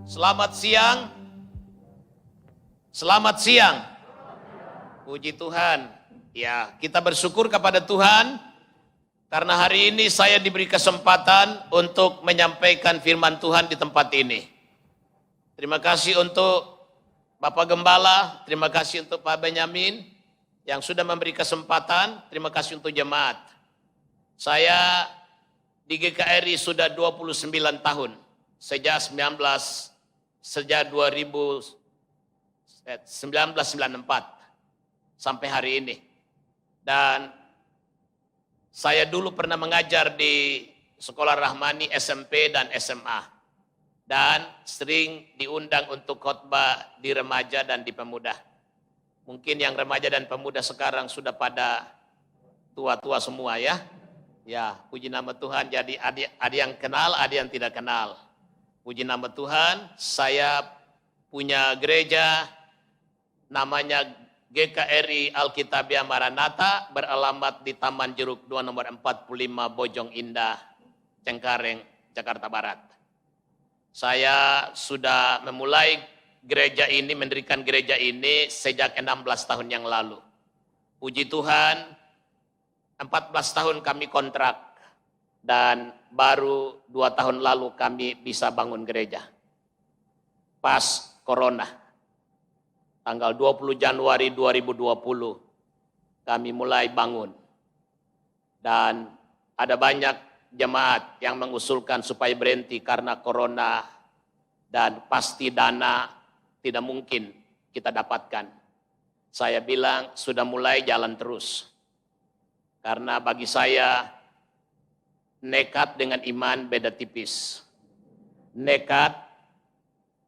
Selamat siang. Selamat siang. Puji Tuhan. Ya, kita bersyukur kepada Tuhan karena hari ini saya diberi kesempatan untuk menyampaikan firman Tuhan di tempat ini. Terima kasih untuk Bapak Gembala, terima kasih untuk Pak Benyamin yang sudah memberi kesempatan, terima kasih untuk jemaat. Saya di GKRI sudah 29 tahun, sejak 1994 sampai hari ini. Dan saya dulu pernah mengajar di Sekolah Rahmani SMP dan SMA. Dan sering diundang untuk khotbah di remaja dan di pemuda. Mungkin yang remaja dan pemuda sekarang sudah pada tua-tua semua ya. Ya, puji nama Tuhan. Jadi ada yang kenal, ada yang tidak kenal. Puji nama Tuhan, saya punya gereja namanya GKRI Alkitabiah Maranatha, beralamat di Taman Jeruk 2 nomor 45 Bojong Indah, Cengkareng, Jakarta Barat. Saya sudah memulai gereja ini, mendirikan gereja ini sejak 16 tahun yang lalu. Puji Tuhan, 14 tahun kami kontrak. Dan baru 2 tahun lalu kami bisa bangun gereja. Pas Corona. Tanggal 20 Januari 2020 kami mulai bangun. Dan ada banyak jemaat yang mengusulkan supaya berhenti karena Corona. Dan pasti dana tidak mungkin kita dapatkan. Saya bilang sudah mulai jalan terus. Karena bagi saya nekat dengan iman beda tipis. Nekat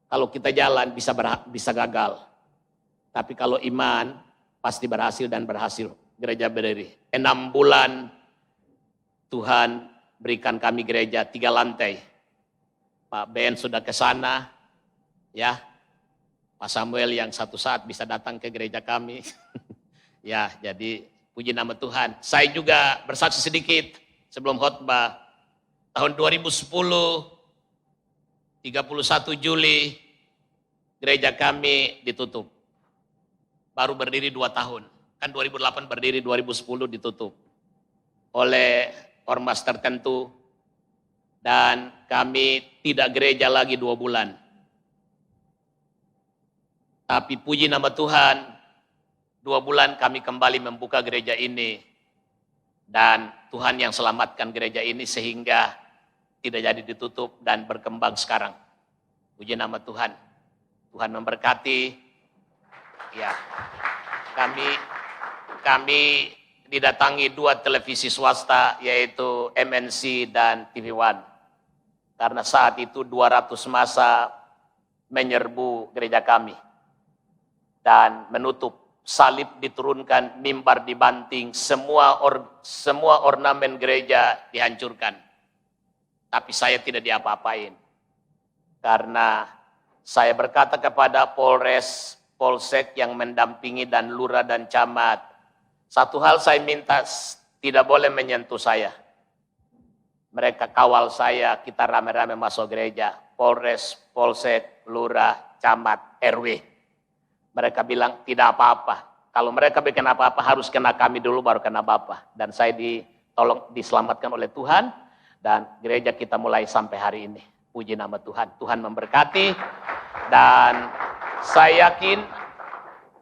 kalau kita jalan bisa gagal. Tapi kalau iman pasti berhasil dan berhasil. Gereja berdiri. 6 bulan Tuhan berikan kami gereja 3 lantai. Pak Ben sudah ke sana. Ya. Pak Samuel yang satu saat bisa datang ke gereja kami. Ya, jadi puji nama Tuhan. Saya juga bersaksi sedikit sebelum khotbah. Tahun 2010, 31 Juli, gereja kami ditutup. Baru berdiri 2 tahun. Kan 2008 berdiri, 2010 ditutup. Oleh ormas tertentu. Dan kami tidak gereja lagi 2 bulan. Tapi puji nama Tuhan, 2 bulan kami kembali membuka gereja ini. Dan Tuhan yang selamatkan gereja ini sehingga tidak jadi ditutup dan berkembang sekarang. Puji nama Tuhan. Tuhan memberkati. Ya, kami didatangi 2 televisi swasta yaitu MNC dan TV One. Karena saat itu 200 massa menyerbu gereja kami dan menutup. Salib diturunkan, mimbar dibanting, semua ornamen gereja dihancurkan. Tapi saya tidak diapa-apain. Karena saya berkata kepada Polres, Polsek yang mendampingi dan lurah dan camat, satu hal saya minta, tidak boleh menyentuh saya. Mereka kawal saya, kita rame-rame masuk gereja. Polres, Polsek, lurah, camat, RW. Mereka bilang tidak apa-apa. Kalau mereka bikin apa-apa harus kena kami dulu baru kena Bapak. Dan saya diselamatkan oleh Tuhan. Dan gereja kita mulai sampai hari ini. Puji nama Tuhan. Tuhan memberkati. Dan saya yakin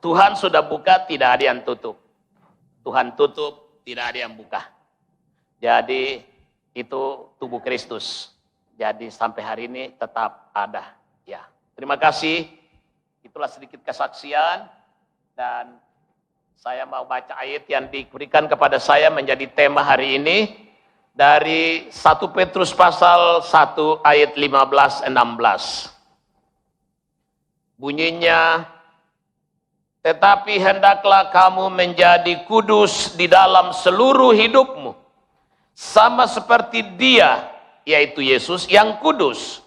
Tuhan sudah buka, tidak ada yang tutup. Tuhan tutup, tidak ada yang buka. Jadi itu tubuh Kristus. Jadi sampai hari ini tetap ada. Ya, terima kasih. Itulah sedikit kesaksian dan saya mau baca ayat yang diberikan kepada saya menjadi tema hari ini dari 1 Petrus pasal 1 ayat 15-16. Bunyinya, tetapi hendaklah kamu menjadi kudus di dalam seluruh hidupmu, sama seperti Dia, yaitu Yesus yang kudus,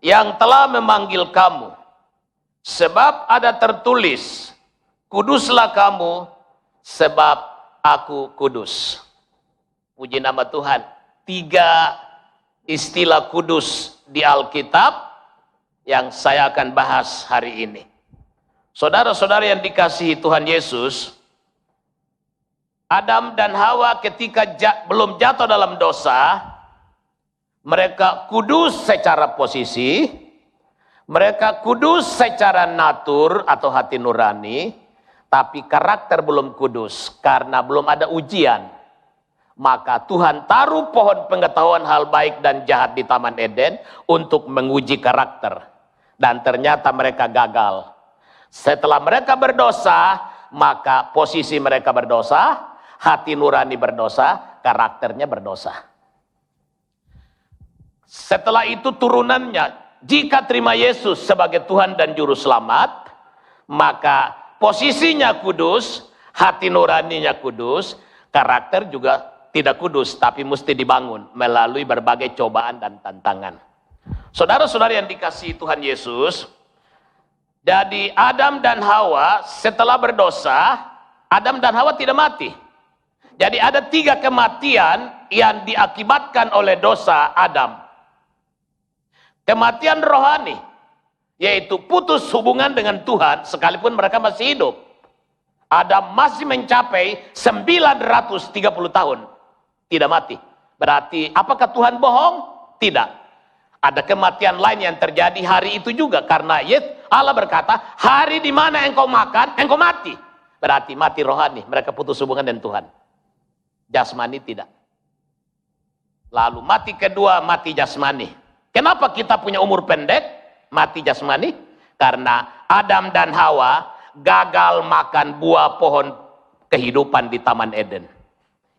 yang telah memanggil kamu. Sebab ada tertulis, kuduslah kamu sebab aku kudus. Puji nama Tuhan. 3 istilah kudus di Alkitab yang saya akan bahas hari ini. Saudara-saudara yang dikasihi Tuhan Yesus, Adam dan Hawa ketika belum jatuh dalam dosa, mereka kudus secara posisi, mereka kudus secara natur atau hati nurani, tapi karakter belum kudus karena belum ada ujian. Maka Tuhan taruh pohon pengetahuan hal baik dan jahat di Taman Eden untuk menguji karakter. Dan ternyata mereka gagal. Setelah mereka berdosa, maka posisi mereka berdosa, hati nurani berdosa, karakternya berdosa. Setelah itu turunannya, jika terima Yesus sebagai Tuhan dan Juru Selamat, maka posisinya kudus, hati nuraninya kudus, karakter juga tidak kudus, tapi mesti dibangun melalui berbagai cobaan dan tantangan. Saudara-saudara yang dikasihi Tuhan Yesus, jadi Adam dan Hawa setelah berdosa, Adam dan Hawa tidak mati. Jadi ada 3 kematian yang diakibatkan oleh dosa Adam. Kematian rohani, yaitu putus hubungan dengan Tuhan sekalipun mereka masih hidup. Adam masih mencapai 930 tahun, tidak mati. Berarti apakah Tuhan bohong? Tidak. Ada kematian lain yang terjadi hari itu juga, karena Allah berkata, hari di mana engkau makan, engkau mati. Berarti mati rohani, mereka putus hubungan dengan Tuhan. Jasmani tidak. Lalu mati kedua, mati jasmani. Kenapa kita punya umur pendek, mati jasmani? Karena Adam dan Hawa gagal makan buah pohon kehidupan di Taman Eden.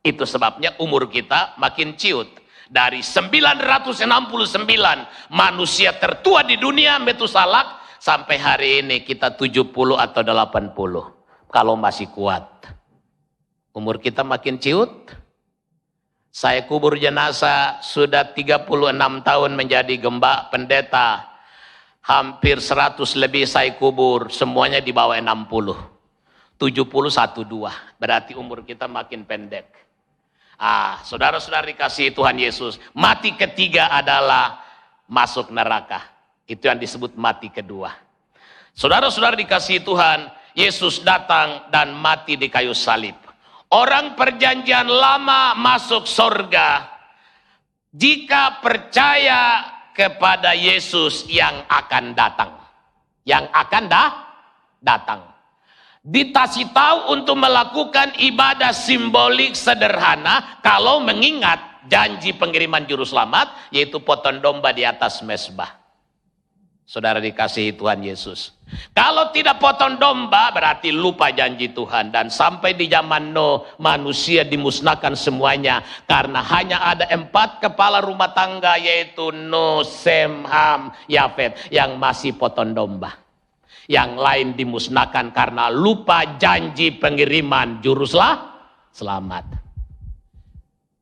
Itu sebabnya umur kita makin ciut. Dari 969 manusia tertua di dunia, Metusalak, sampai hari ini kita 70 atau 80. Kalau masih kuat. Umur kita makin ciut. Saya kubur jenazah sudah 36 tahun menjadi gembala pendeta. Hampir 100 lebih saya kubur, semuanya di bawah 60. 71-2. Berarti umur kita makin pendek. Saudara-saudara dikasihi Tuhan Yesus, mati ketiga adalah masuk neraka. Itu yang disebut mati kedua. Saudara-saudara dikasihi Tuhan, Yesus datang dan mati di kayu salib. Orang perjanjian lama masuk surga jika percaya kepada Yesus yang akan datang. Yang akan datang. Dikasih tahu untuk melakukan ibadah simbolik sederhana kalau mengingat janji pengiriman Juru Selamat, yaitu potong domba di atas mezbah. Saudara dikasihi Tuhan Yesus, kalau tidak potong domba berarti lupa janji Tuhan. Dan sampai di zaman Nuh, manusia dimusnahkan semuanya karena hanya ada 4 kepala rumah tangga, yaitu Nuh, Sem, Ham, Yafet, yang masih potong domba. Yang lain dimusnahkan karena lupa janji pengiriman Juru Selamat.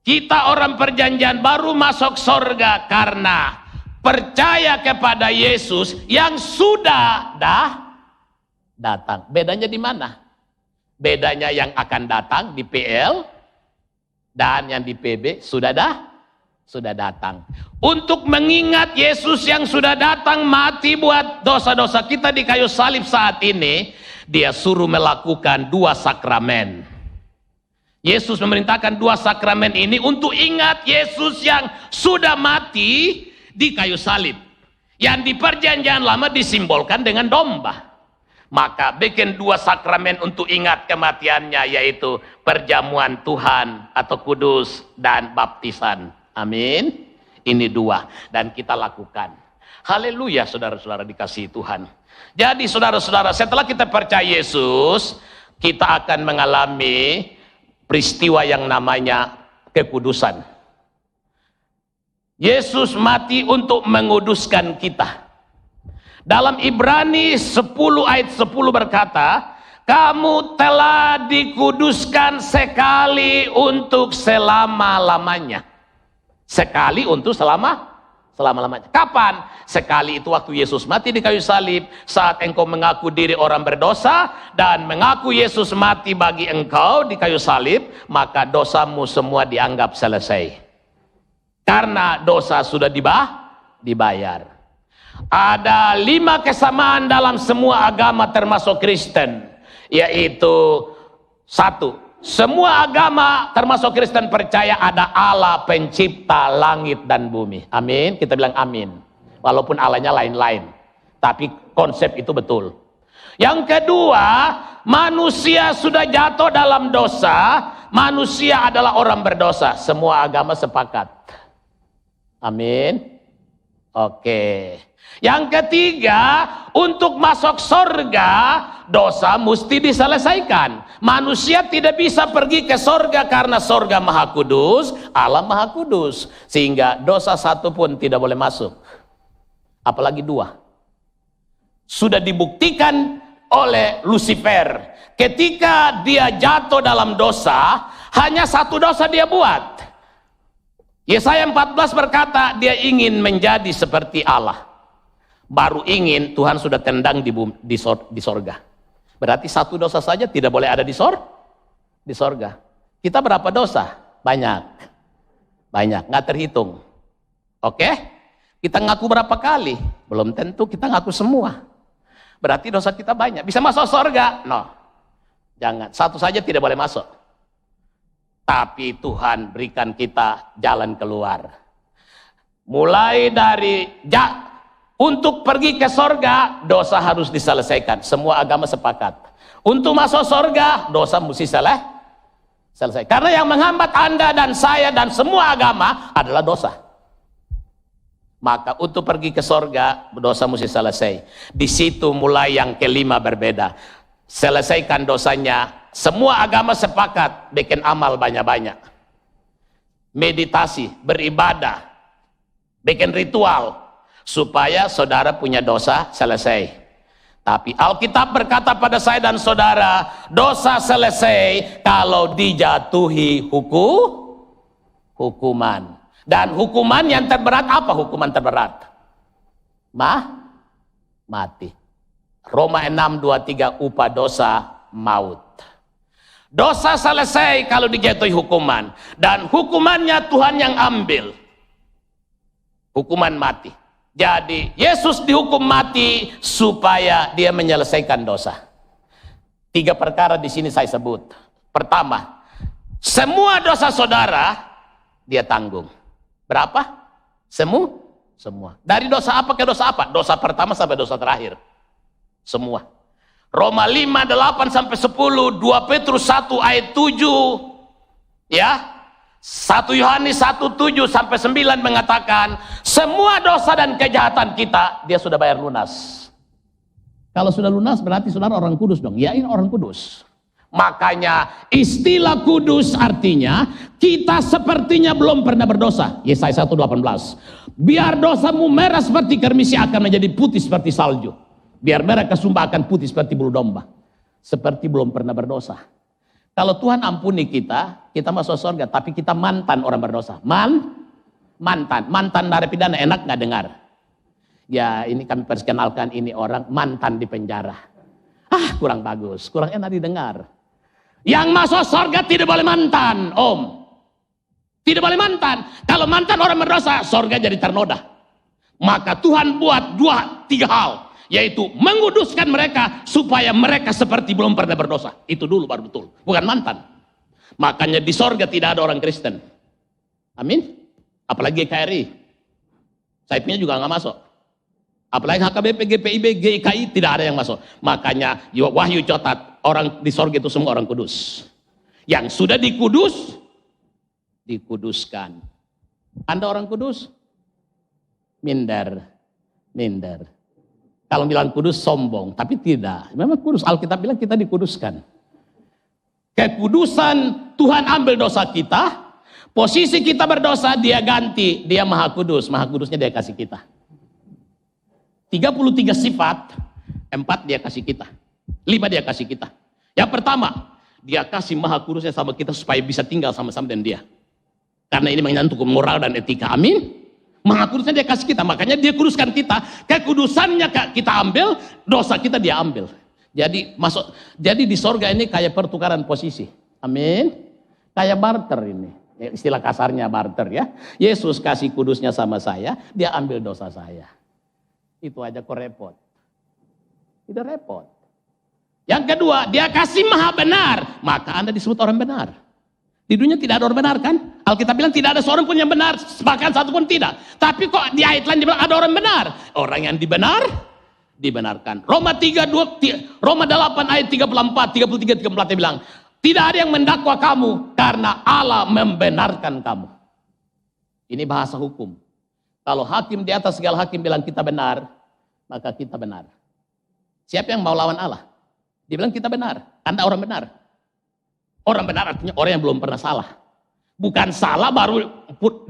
Kita orang perjanjian baru masuk surga karena percaya kepada Yesus yang sudah datang. Bedanya di mana? Bedanya yang akan datang di PL dan yang di PB sudah datang. Untuk mengingat Yesus yang sudah datang mati buat dosa-dosa kita di kayu salib saat ini, dia suruh melakukan 2 sakramen. Yesus memerintahkan 2 sakramen ini untuk ingat Yesus yang sudah mati di kayu salib. Yang di perjanjian lama disimbolkan dengan domba. Maka bikin 2 sakramen untuk ingat kematiannya, yaitu perjamuan Tuhan atau kudus dan baptisan. Amin. Ini 2 dan kita lakukan. Haleluya, saudara-saudara dikasihi Tuhan. Jadi saudara-saudara, setelah kita percaya Yesus, kita akan mengalami peristiwa yang namanya kekudusan. Yesus mati untuk menguduskan kita. Dalam Ibrani 10 ayat 10 berkata, kamu telah dikuduskan sekali untuk selama-lamanya. Sekali untuk selama-lamanya. Kapan? Sekali itu waktu Yesus mati di kayu salib, saat engkau mengaku diri orang berdosa dan mengaku Yesus mati bagi engkau di kayu salib, maka dosamu semua dianggap selesai. Karena dosa sudah dibayar. Ada 5 kesamaan dalam semua agama termasuk Kristen, yaitu 1. Semua agama termasuk Kristen percaya ada Allah pencipta langit dan bumi. Amin, kita bilang amin. Walaupun Allahnya lain-lain, tapi konsep itu betul. Yang kedua, manusia sudah jatuh dalam dosa. Manusia adalah orang berdosa. Semua agama sepakat. Amin. Oke. Yang ketiga, untuk masuk surga, dosa mesti diselesaikan. Manusia tidak bisa pergi ke surga karena surga Maha Kudus, Allah Maha Kudus. Sehingga dosa satu pun tidak boleh masuk. Apalagi 2. Sudah dibuktikan oleh Lucifer. Ketika dia jatuh dalam dosa, hanya 1 dosa dia buat. Yesaya 14 berkata, dia ingin menjadi seperti Allah. Baru ingin, Tuhan sudah tendang di sorga. Berarti 1 dosa saja tidak boleh ada di sorga. Kita berapa dosa? Banyak, nggak terhitung. Oke? Kita ngaku berapa kali? Belum tentu kita ngaku semua. Berarti dosa kita banyak. Bisa masuk sorga? No. Jangan. 1 saja tidak boleh masuk. Tapi Tuhan berikan kita jalan keluar. Mulai dari untuk pergi ke sorga, dosa harus diselesaikan. Semua agama sepakat. Untuk masuk sorga, dosa mesti selesai. Karena yang menghambat Anda dan saya dan semua agama adalah dosa. Maka untuk pergi ke sorga, dosa mesti selesai. Di situ mulai yang kelima berbeda. Selesaikan dosanya. Semua agama sepakat bikin amal banyak-banyak. Meditasi, beribadah, bikin ritual. Supaya saudara punya dosa selesai. Tapi Alkitab berkata pada saya dan saudara, dosa selesai kalau dijatuhi hukuman. Dan hukuman yang terberat apa? Hukuman terberat mati. Roma 6:23, upah dosa maut. Dosa selesai kalau dijatuhi hukuman. Dan hukumannya Tuhan yang ambil. Hukuman mati. Jadi Yesus dihukum mati supaya dia menyelesaikan dosa. 3 perkara di sini saya sebut. Pertama, semua dosa saudara dia tanggung. Berapa? Semua. Dari dosa apa ke dosa apa? Dosa pertama sampai dosa terakhir. Semua. Roma 5:8 sampai 10, 2 Petrus 1 ayat 7. Ya. 1 Yohanes 1:7 sampai 9 mengatakan, semua dosa dan kejahatan kita dia sudah bayar lunas. Kalau sudah lunas berarti saudara orang kudus dong. Ya, ini orang kudus. Makanya istilah kudus artinya kita sepertinya belum pernah berdosa. Yesaya 1:18. Biar dosamu merah seperti kermisi akan menjadi putih seperti salju. Biar merah kesumba akan putih seperti bulu domba. Seperti belum pernah berdosa. Kalau Tuhan ampuni kita masuk surga. Tapi kita mantan orang berdosa. Mantan narapidana, enak nggak dengar? Ya, ini kami perkenalkan, ini orang mantan di penjara. Kurang bagus, kurang enak didengar. Yang masuk surga tidak boleh mantan, Om. Tidak boleh mantan. Kalau mantan orang berdosa, surga jadi ternoda. Maka Tuhan buat 2-3 hal, yaitu menguduskan mereka supaya mereka seperti belum pernah berdosa. Itu dulu baru betul, bukan mantan. Makanya di surga tidak ada orang Kristen. Amin. Apalagi GKRI. Saipnya juga nggak masuk. Apalagi HKBP, GPIB, GIKI tidak ada yang masuk. Makanya Wahyu catat, orang di surga itu semua orang kudus. Yang sudah dikuduskan. Anda orang kudus? Minder. Kalau bilang kudus sombong, tapi tidak. Memang kudus, Alkitab bilang kita dikuduskan. Kekudusan Tuhan ambil dosa kita, posisi kita berdosa dia ganti, dia maha kudus, maha kudusnya dia kasih kita. 33 sifat, 4 dia kasih kita, 5 dia kasih kita. Yang pertama, dia kasih maha kudusnya sama kita supaya bisa tinggal sama-sama dengan dia. Karena ini menyangkut moral dan etika, amin. Maha kudusnya dia kasih kita, makanya dia kuduskan kita. Kekudusannya kita ambil, dosa kita dia ambil. Jadi di sorga ini kayak pertukaran posisi, amin. Kayak barter ini, istilah kasarnya barter ya. Yesus kasih kudusnya sama saya, dia ambil dosa saya. Itu aja kok repot. Tidak repot. Yang kedua, dia kasih maha benar, maka Anda disebut orang benar. Di dunia tidak ada orang benar kan? Alkitab bilang tidak ada seorang pun yang benar, bahkan satu pun tidak. Tapi kok di ayat lain dibilang ada orang benar. Orang yang dibenarkan. Roma 8 ayat 34, 33, 34 dia bilang, tidak ada yang mendakwa kamu karena Allah membenarkan kamu. Ini bahasa hukum. Kalau hakim di atas segala hakim bilang kita benar, maka kita benar. Siapa yang mau lawan Allah? Dia bilang kita benar, Anda orang benar. Orang benar artinya orang yang belum pernah salah. Bukan salah baru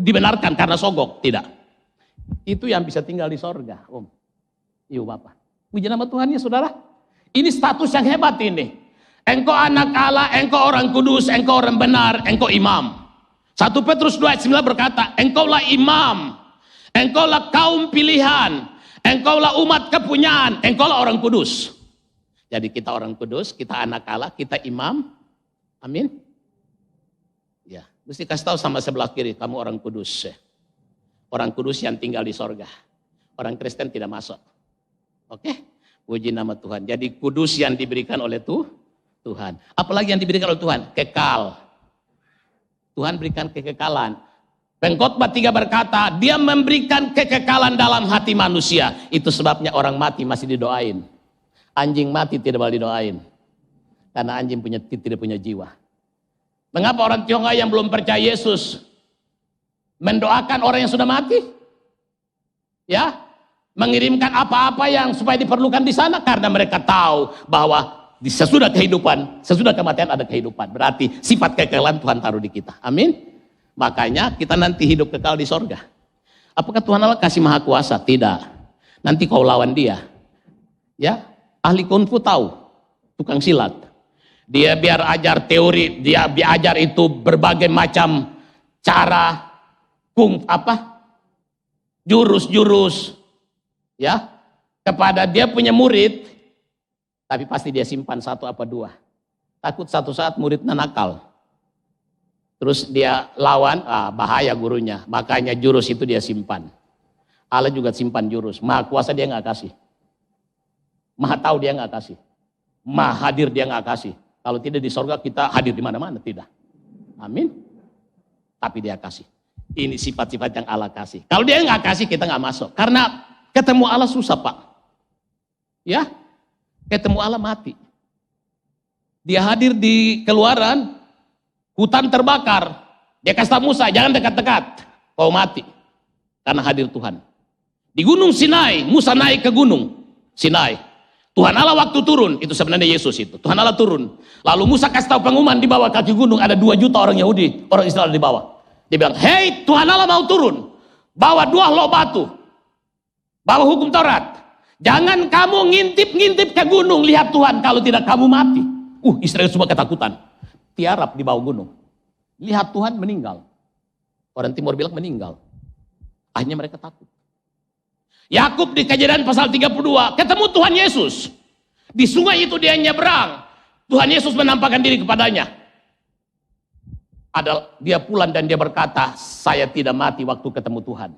dibenarkan karena sogok, tidak. Itu yang bisa tinggal di sorga, Om. Iya Bapak. Puji nama Tuhan ya saudara. Ini status yang hebat ini. Engkau anak Allah, engkau orang kudus, engkau orang benar, engkau imam. 1 Petrus 2 ayat 9 berkata, engkaulah imam, engkaulah kaum pilihan, engkaulah umat kepunyaan, engkaulah orang kudus. Jadi kita orang kudus, kita anak Allah, kita imam. Amin. Ya, mesti kasih tahu sama sebelah kiri, kamu orang kudus. Orang kudus yang tinggal di sorga. Orang Kristen tidak masuk. Oke? Puji nama Tuhan. Jadi kudus yang diberikan oleh Tuhan. Apalagi yang diberikan oleh Tuhan? Kekal. Tuhan berikan kekekalan. Pengkhotbah 3 berkata, dia memberikan kekekalan dalam hati manusia. Itu sebabnya orang mati masih didoain. Anjing mati tidak boleh didoain. Karena anjing tidak punya jiwa. Mengapa orang Tionghoa yang belum percaya Yesus mendoakan orang yang sudah mati? Ya, mengirimkan apa-apa yang supaya diperlukan di sana karena mereka tahu bahwa sesudah kehidupan, sesudah kematian ada kehidupan. Berarti sifat kekekalan Tuhan taruh di kita. Amin. Makanya kita nanti hidup kekal di sorga. Apakah Tuhan Allah kasih maha kuasa? Tidak. Nanti kau lawan dia. Ya, ahli kungfu tahu, tukang silat. Dia biar ajar teori, dia biar ajar itu berbagai macam cara jurus-jurus ya kepada dia punya murid, tapi pasti dia simpan 1 atau 2. Takut satu saat muridnya nakal. Terus dia lawan, bahaya gurunya. Makanya jurus itu dia simpan. Allah juga simpan jurus. Maha kuasa dia nggak kasih. Maha tahu dia nggak kasih. Maha hadir dia nggak kasih. Kalau tidak di sorga kita hadir di mana-mana, tidak. Amin. Tapi dia kasih. Ini sifat-sifat yang Allah kasih. Kalau dia nggak kasih kita nggak masuk. Karena ketemu Allah susah Pak. Ya, ketemu Allah mati. Dia hadir di Keluaran, hutan terbakar. Dia kasih tahu Musa, jangan dekat-dekat, kau mati. Karena hadir Tuhan. Di Gunung Sinai, Musa naik ke Gunung Sinai. Tuhan Allah waktu turun, itu sebenarnya Yesus itu. Tuhan Allah turun. Lalu Musa kasih tahu pengumuman di bawah kaki gunung ada 2 juta orang Yahudi, orang Israel di bawah. Dia bilang, hei Tuhan Allah mau turun. Bawa 2 loh batu. Bawa hukum Taurat. Jangan kamu ngintip-ngintip ke gunung, lihat Tuhan, kalau tidak kamu mati. Israel semua ketakutan. Tiarap di bawah gunung. Lihat Tuhan meninggal. Orang Timur bilang meninggal. Akhirnya mereka takut. Yakub di Kejadian pasal 32 ketemu Tuhan Yesus. Di sungai itu dia nyebrang. Tuhan Yesus menampakkan diri kepadanya. Dia pulang dan dia berkata, saya tidak mati waktu ketemu Tuhan.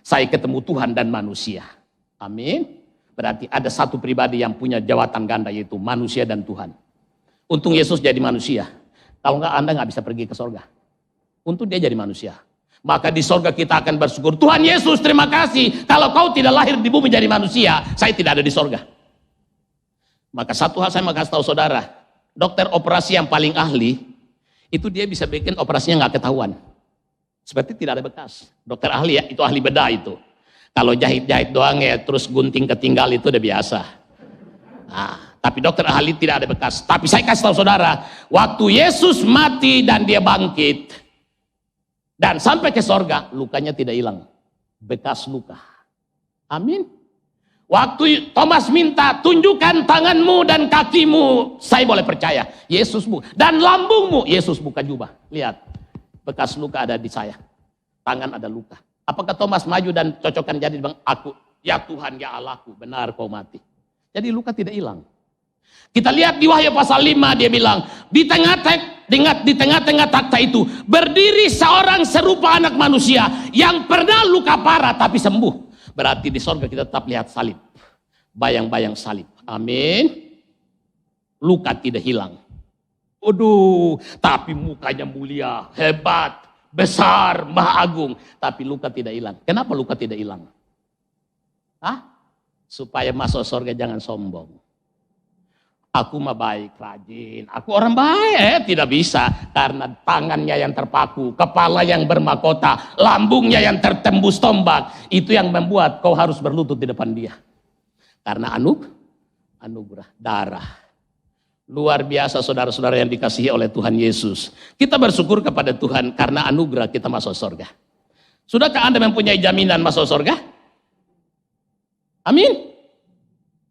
Saya ketemu Tuhan dan manusia. Amin. Berarti ada satu pribadi yang punya jawatan ganda, yaitu manusia dan Tuhan. Untung Yesus jadi manusia. Kalau enggak Anda nggak bisa pergi ke sorga. Untung dia jadi manusia. Maka di sorga kita akan bersyukur. Tuhan Yesus terima kasih. Kalau kau tidak lahir di bumi jadi manusia, saya tidak ada di sorga. Maka satu hal saya mau kasih tahu saudara. Dokter operasi yang paling ahli, itu dia bisa bikin operasinya nggak ketahuan. Seperti tidak ada bekas. Dokter ahli ya, itu ahli bedah itu. Kalau jahit-jahit doang ya, terus gunting ketinggal itu udah biasa. Nah, tapi dokter ahli tidak ada bekas. Tapi saya kasih tahu saudara, waktu Yesus mati dan dia bangkit, dan sampai ke sorga, lukanya tidak hilang. Bekas luka. Amin. Waktu Thomas minta, tunjukkan tanganmu dan kakimu, saya boleh percaya. Yesus buka. Dan lambungmu, Yesus buka jubah. Lihat, bekas luka ada di saya. Tangan ada luka. Apakah Thomas maju dan cocokkan jadi bang, aku, ya Tuhan, ya Allahku, benar kau mati. Jadi luka tidak hilang. Kita lihat di Wahyu pasal 5, dia bilang, di tengah-tengah takhta itu berdiri seorang serupa anak manusia yang pernah luka parah tapi sembuh. Berarti di sorga kita tetap lihat salib. bayang-bayang salib. Amin. Luka tidak hilang. Aduh, tapi mukanya mulia, hebat, besar, maha agung. Tapi luka tidak hilang. Kenapa luka tidak hilang? Supaya masuk surga jangan sombong. Aku mah baik, rajin. Aku orang baik, tidak bisa. Karena tangannya yang terpaku, kepala yang bermahkota, lambungnya yang tertembus tombak. Itu yang membuat kau harus berlutut di depan dia. Karena anugerah, darah. Luar biasa saudara-saudara yang dikasihi oleh Tuhan Yesus. Kita bersyukur kepada Tuhan karena anugerah kita masuk surga. Sudahkah Anda mempunyai jaminan masuk surga? Amin.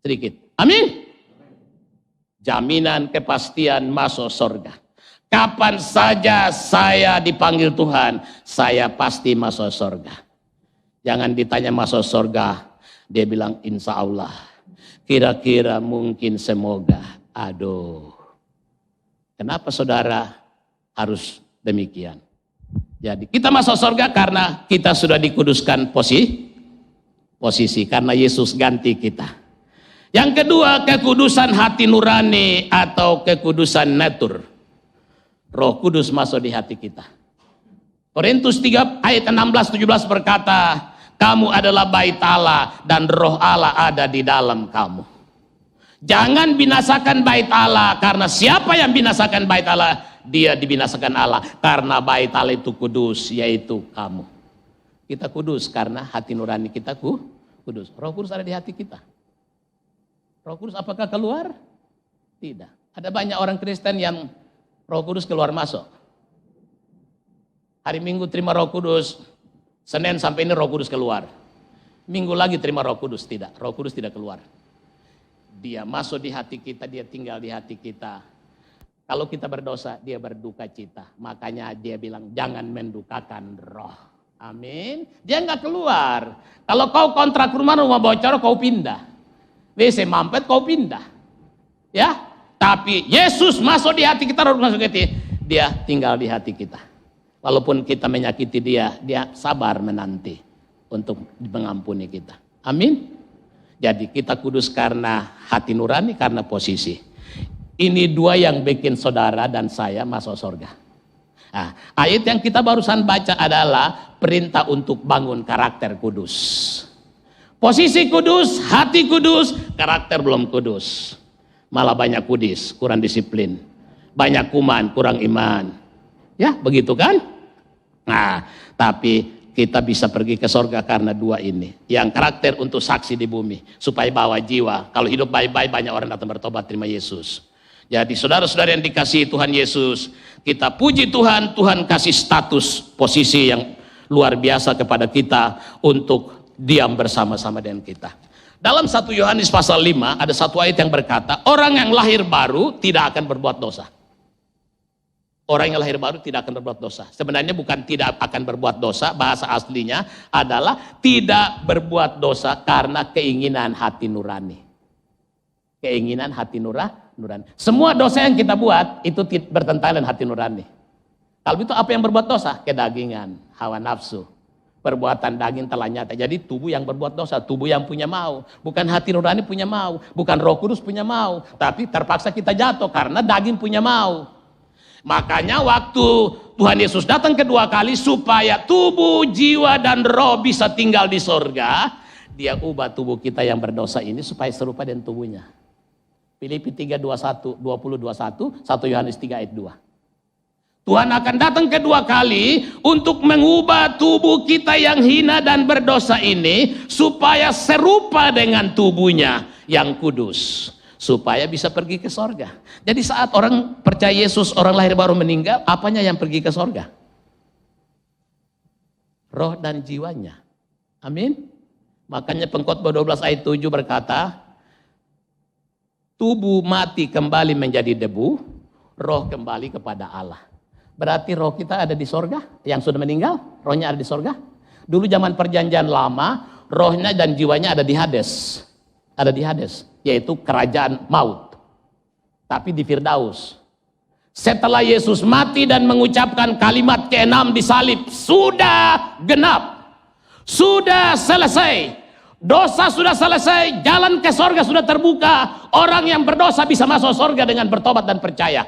Sedikit. Amin. Jaminan kepastian masuk surga. Kapan saja saya dipanggil Tuhan, saya pasti masuk surga. Jangan ditanya masuk surga, dia bilang insya Allah. Kira-kira, mungkin, semoga. Aduh. Kenapa saudara harus demikian? Jadi kita masuk surga karena kita sudah dikuduskan posisi. Karena Yesus ganti kita. Yang kedua, kekudusan hati nurani atau kekudusan natur. Roh Kudus masuk di hati kita. Korintus 3 ayat 16-17 berkata, kamu adalah bait Allah dan roh Allah ada di dalam kamu. Jangan binasakan bait Allah, karena siapa yang binasakan bait Allah, dia dibinasakan Allah. Karena bait Allah itu kudus, yaitu kamu. Kita kudus karena hati nurani kita kudus. Roh Kudus ada di hati kita. Roh Kudus apakah keluar? Tidak. Ada banyak orang Kristen yang Roh Kudus keluar masuk. Hari Minggu terima Roh Kudus, Senin sampai ini Roh Kudus keluar. Minggu lagi terima Roh Kudus, tidak. Roh Kudus tidak keluar. Dia masuk di hati kita, dia tinggal di hati kita. Kalau kita berdosa, dia berduka cita. Makanya dia bilang jangan mendukakan roh. Amin. Dia nggak keluar. Kalau kau kontrak rumah bocor, kau pindah. WC mampet kau pindah. Ya, tapi Yesus masuk di hati kita, Roh masuk ke hati. Dia tinggal di hati kita. Walaupun kita menyakiti dia, dia sabar menanti untuk mengampuni kita. Amin. Jadi kita kudus karena hati nurani, karena posisi. Ini dua yang bikin saudara dan saya masuk surga. Nah, ayat yang kita barusan baca adalah perintah untuk bangun karakter kudus. Posisi kudus, hati kudus, karakter belum kudus. Malah banyak kudis, kurang disiplin. Banyak kuman, kurang iman. Ya, begitu kan? Nah, tapi kita bisa pergi ke surga karena dua ini. Yang karakter untuk saksi di bumi, supaya bawa jiwa. Kalau hidup baik-baik, banyak orang datang bertobat terima Yesus. Jadi saudara-saudara yang dikasihi Tuhan Yesus, kita puji Tuhan, Tuhan kasih status posisi yang luar biasa kepada kita untuk diam bersama-sama dengan kita. Dalam 1 Yohanes pasal 5 ada satu ayat yang berkata, orang yang lahir baru tidak akan berbuat dosa. Orang yang lahir baru tidak akan berbuat dosa. Sebenarnya bukan tidak akan berbuat dosa, bahasa aslinya adalah tidak berbuat dosa karena keinginan hati nurani. Keinginan hati nurani. Semua dosa yang kita buat itu bertentangan dengan hati nurani. Kalau itu apa yang berbuat dosa? Kedagingan, hawa nafsu. Perbuatan daging telah nyata. Jadi tubuh yang berbuat dosa, tubuh yang punya mau. Bukan hati nurani punya mau, bukan Roh Kudus punya mau. Tapi terpaksa kita jatuh karena daging punya mau. Makanya waktu Tuhan Yesus datang kedua kali supaya tubuh, jiwa, dan roh bisa tinggal di sorga, dia ubah tubuh kita yang berdosa ini supaya serupa dengan tubuhnya. Filipi 3:21, 20-21, 1 Yohanes 3 ayat 2. Tuhan akan datang kedua kali untuk mengubah tubuh kita yang hina dan berdosa ini supaya serupa dengan tubuhnya yang kudus, supaya bisa pergi ke sorga. Jadi saat orang percaya Yesus, orang lahir baru meninggal, apanya yang pergi ke sorga? Roh dan jiwanya. Amin. Makanya Pengkhotbah 12 ayat 7 berkata, tubuh mati kembali menjadi debu, roh kembali kepada Allah. Berarti roh kita ada di sorga, yang sudah meninggal, rohnya ada di sorga. Dulu zaman perjanjian lama, rohnya dan jiwanya ada di Hades. Ada di Hades, yaitu kerajaan maut. Tapi di Firdaus. Setelah Yesus mati dan mengucapkan kalimat ke-6 di salib, sudah genap, sudah selesai. Dosa sudah selesai, jalan ke sorga sudah terbuka. Orang yang berdosa bisa masuk sorga dengan bertobat dan percaya.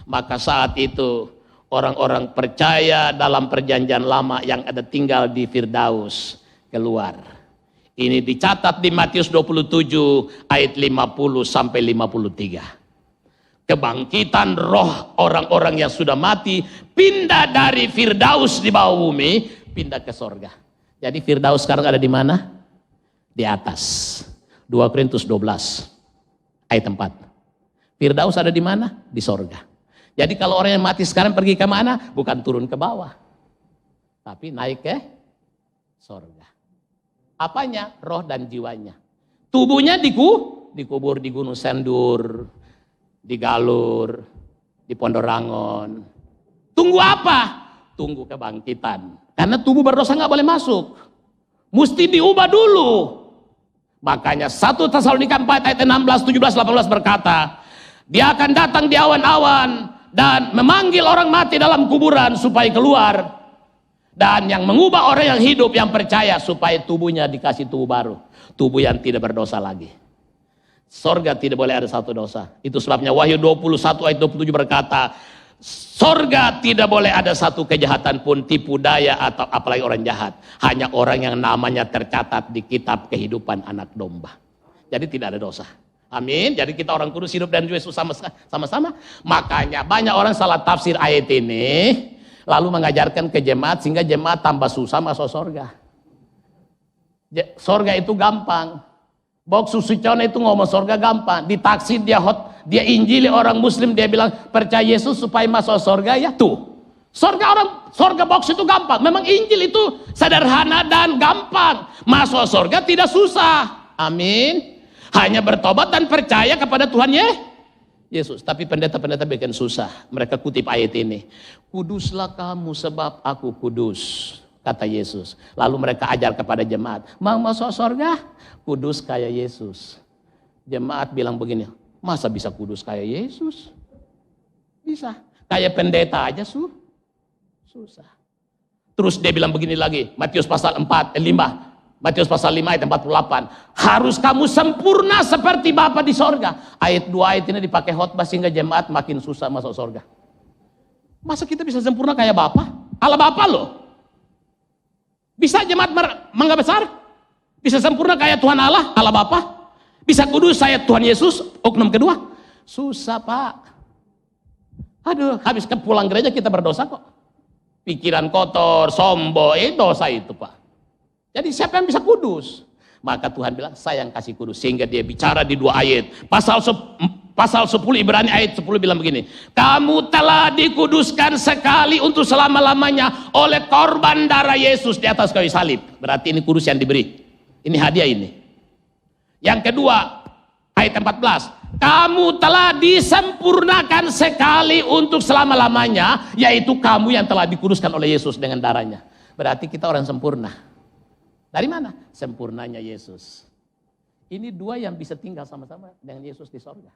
Maka saat itu orang-orang percaya dalam perjanjian lama yang ada tinggal di Firdaus keluar. Ini dicatat di Matius 27 ayat 50 sampai 53. Kebangkitan roh orang-orang yang sudah mati pindah dari Firdaus di bawah bumi pindah ke sorga. Jadi Firdaus sekarang ada di mana? Di atas. 2 Korintus 12 ayat 4. Firdaus ada di mana? Di sorga. Jadi kalau orang yang mati sekarang pergi ke mana? Bukan turun ke bawah, tapi naik ke sorga. Apanya? Roh dan jiwanya. Tubuhnya dikubur di Gunung Sendur, di Galur, di Pondorangon. Tunggu apa? Tunggu kebangkitan. Karena tubuh berdosa nggak boleh masuk. Mesti diubah dulu. Makanya 1 Tesalonika 4 ayat 16, 17, 18 berkata, dia akan datang di awan-awan dan memanggil orang mati dalam kuburan supaya keluar. Dan yang mengubah orang yang hidup, yang percaya, supaya tubuhnya dikasih tubuh baru. Tubuh yang tidak berdosa lagi. Sorga tidak boleh ada satu dosa. Itu sebabnya Wahyu 21 ayat 27 berkata, sorga tidak boleh ada satu kejahatan pun, tipu daya atau apalagi orang jahat. Hanya orang yang namanya tercatat di kitab kehidupan anak domba. Jadi tidak ada dosa. Amin. Jadi kita orang kudus hidup dan Yesus sama-sama. Makanya banyak orang salah tafsir ayat ini, lalu mengajarkan ke jemaat sehingga jemaat tambah susah masuk sorga. Sorga itu gampang. Bok Susucona itu ngomong sorga gampang. Di taksi dia injili orang muslim, dia bilang percaya Yesus supaya masuk sorga, ya tuh. Sorga box itu gampang. Memang Injil itu sederhana dan gampang. Masuk sorga tidak susah. Amin. Hanya bertobat dan percaya kepada Tuhan Yesus. Tapi pendeta-pendeta bikin susah. Mereka kutip ayat ini. Kuduslah kamu sebab aku kudus, kata Yesus. Lalu mereka ajar kepada jemaat, mau masuk sorga? Kudus kayak Yesus. Jemaat bilang begini, masa bisa kudus kayak Yesus? Bisa. Kayak pendeta aja susah. Terus dia bilang begini lagi, Matius pasal 5. Matius pasal 5 ayat 48. Harus kamu sempurna seperti Bapa di sorga. Ayat 2 ayat ini dipakai khotbah sehingga jemaat makin susah masuk sorga. Masa kita bisa sempurna kayak Bapa? Allah Bapa loh. Bisa jemaat mangga besar? Bisa sempurna kayak Tuhan Allah Bapa? Bisa kudus saya Tuhan Yesus, oknum kedua? Susah Pak. Aduh, habis pulang gereja kita berdosa kok. Pikiran kotor, sombong, dosa itu Pak. Jadi siapa yang bisa kudus? Maka Tuhan bilang, saya yang kasih kudus. Sehingga dia bicara di 2 ayat. Pasal 10 Ibrani ayat 10 bilang begini. Kamu telah dikuduskan sekali untuk selama-lamanya oleh korban darah Yesus di atas kayu salib. Berarti ini kudus yang diberi. Ini hadiah ini. Yang kedua, ayat 14. Kamu telah disempurnakan sekali untuk selama-lamanya. Yaitu kamu yang telah dikuduskan oleh Yesus dengan darahnya. Berarti kita orang sempurna. Dari mana? Sempurnanya Yesus. Ini 2 yang bisa tinggal sama-sama dengan Yesus di sorga.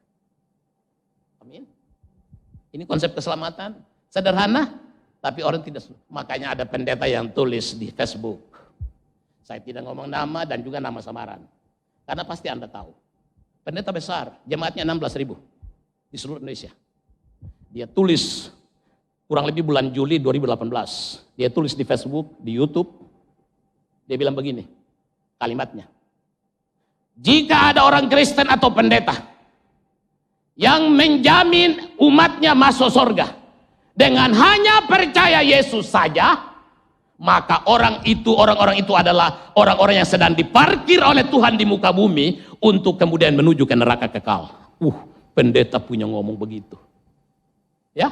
Amin. Ini konsep keselamatan. Sederhana, tapi orang tidak. Makanya ada pendeta yang tulis di Facebook. Saya tidak ngomong nama dan juga nama samaran. Karena pasti Anda tahu. Pendeta besar, jemaatnya 16.000 di seluruh Indonesia. Dia tulis kurang lebih bulan Juli 2018. Dia tulis di Facebook, di YouTube. Dia bilang begini, kalimatnya. Jika ada orang Kristen atau pendeta yang menjamin umatnya masuk surga dengan hanya percaya Yesus saja, maka orang itu adalah orang-orang yang sedang diparkir oleh Tuhan di muka bumi untuk kemudian menuju ke neraka kekal. Pendeta punya ngomong begitu. Ya,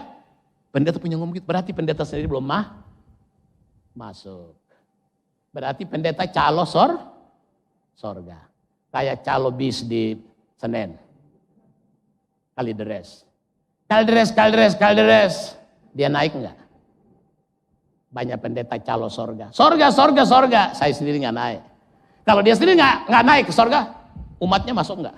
pendeta punya ngomong begitu. Berarti pendeta sendiri belum masuk. Berarti pendeta calo sorga. Kayak calo bis di Senen. Kalideres. Dia naik enggak? Banyak pendeta calo sorga. Sorga. Saya sendiri enggak naik. Kalau dia sendiri enggak naik ke sorga, umatnya masuk enggak?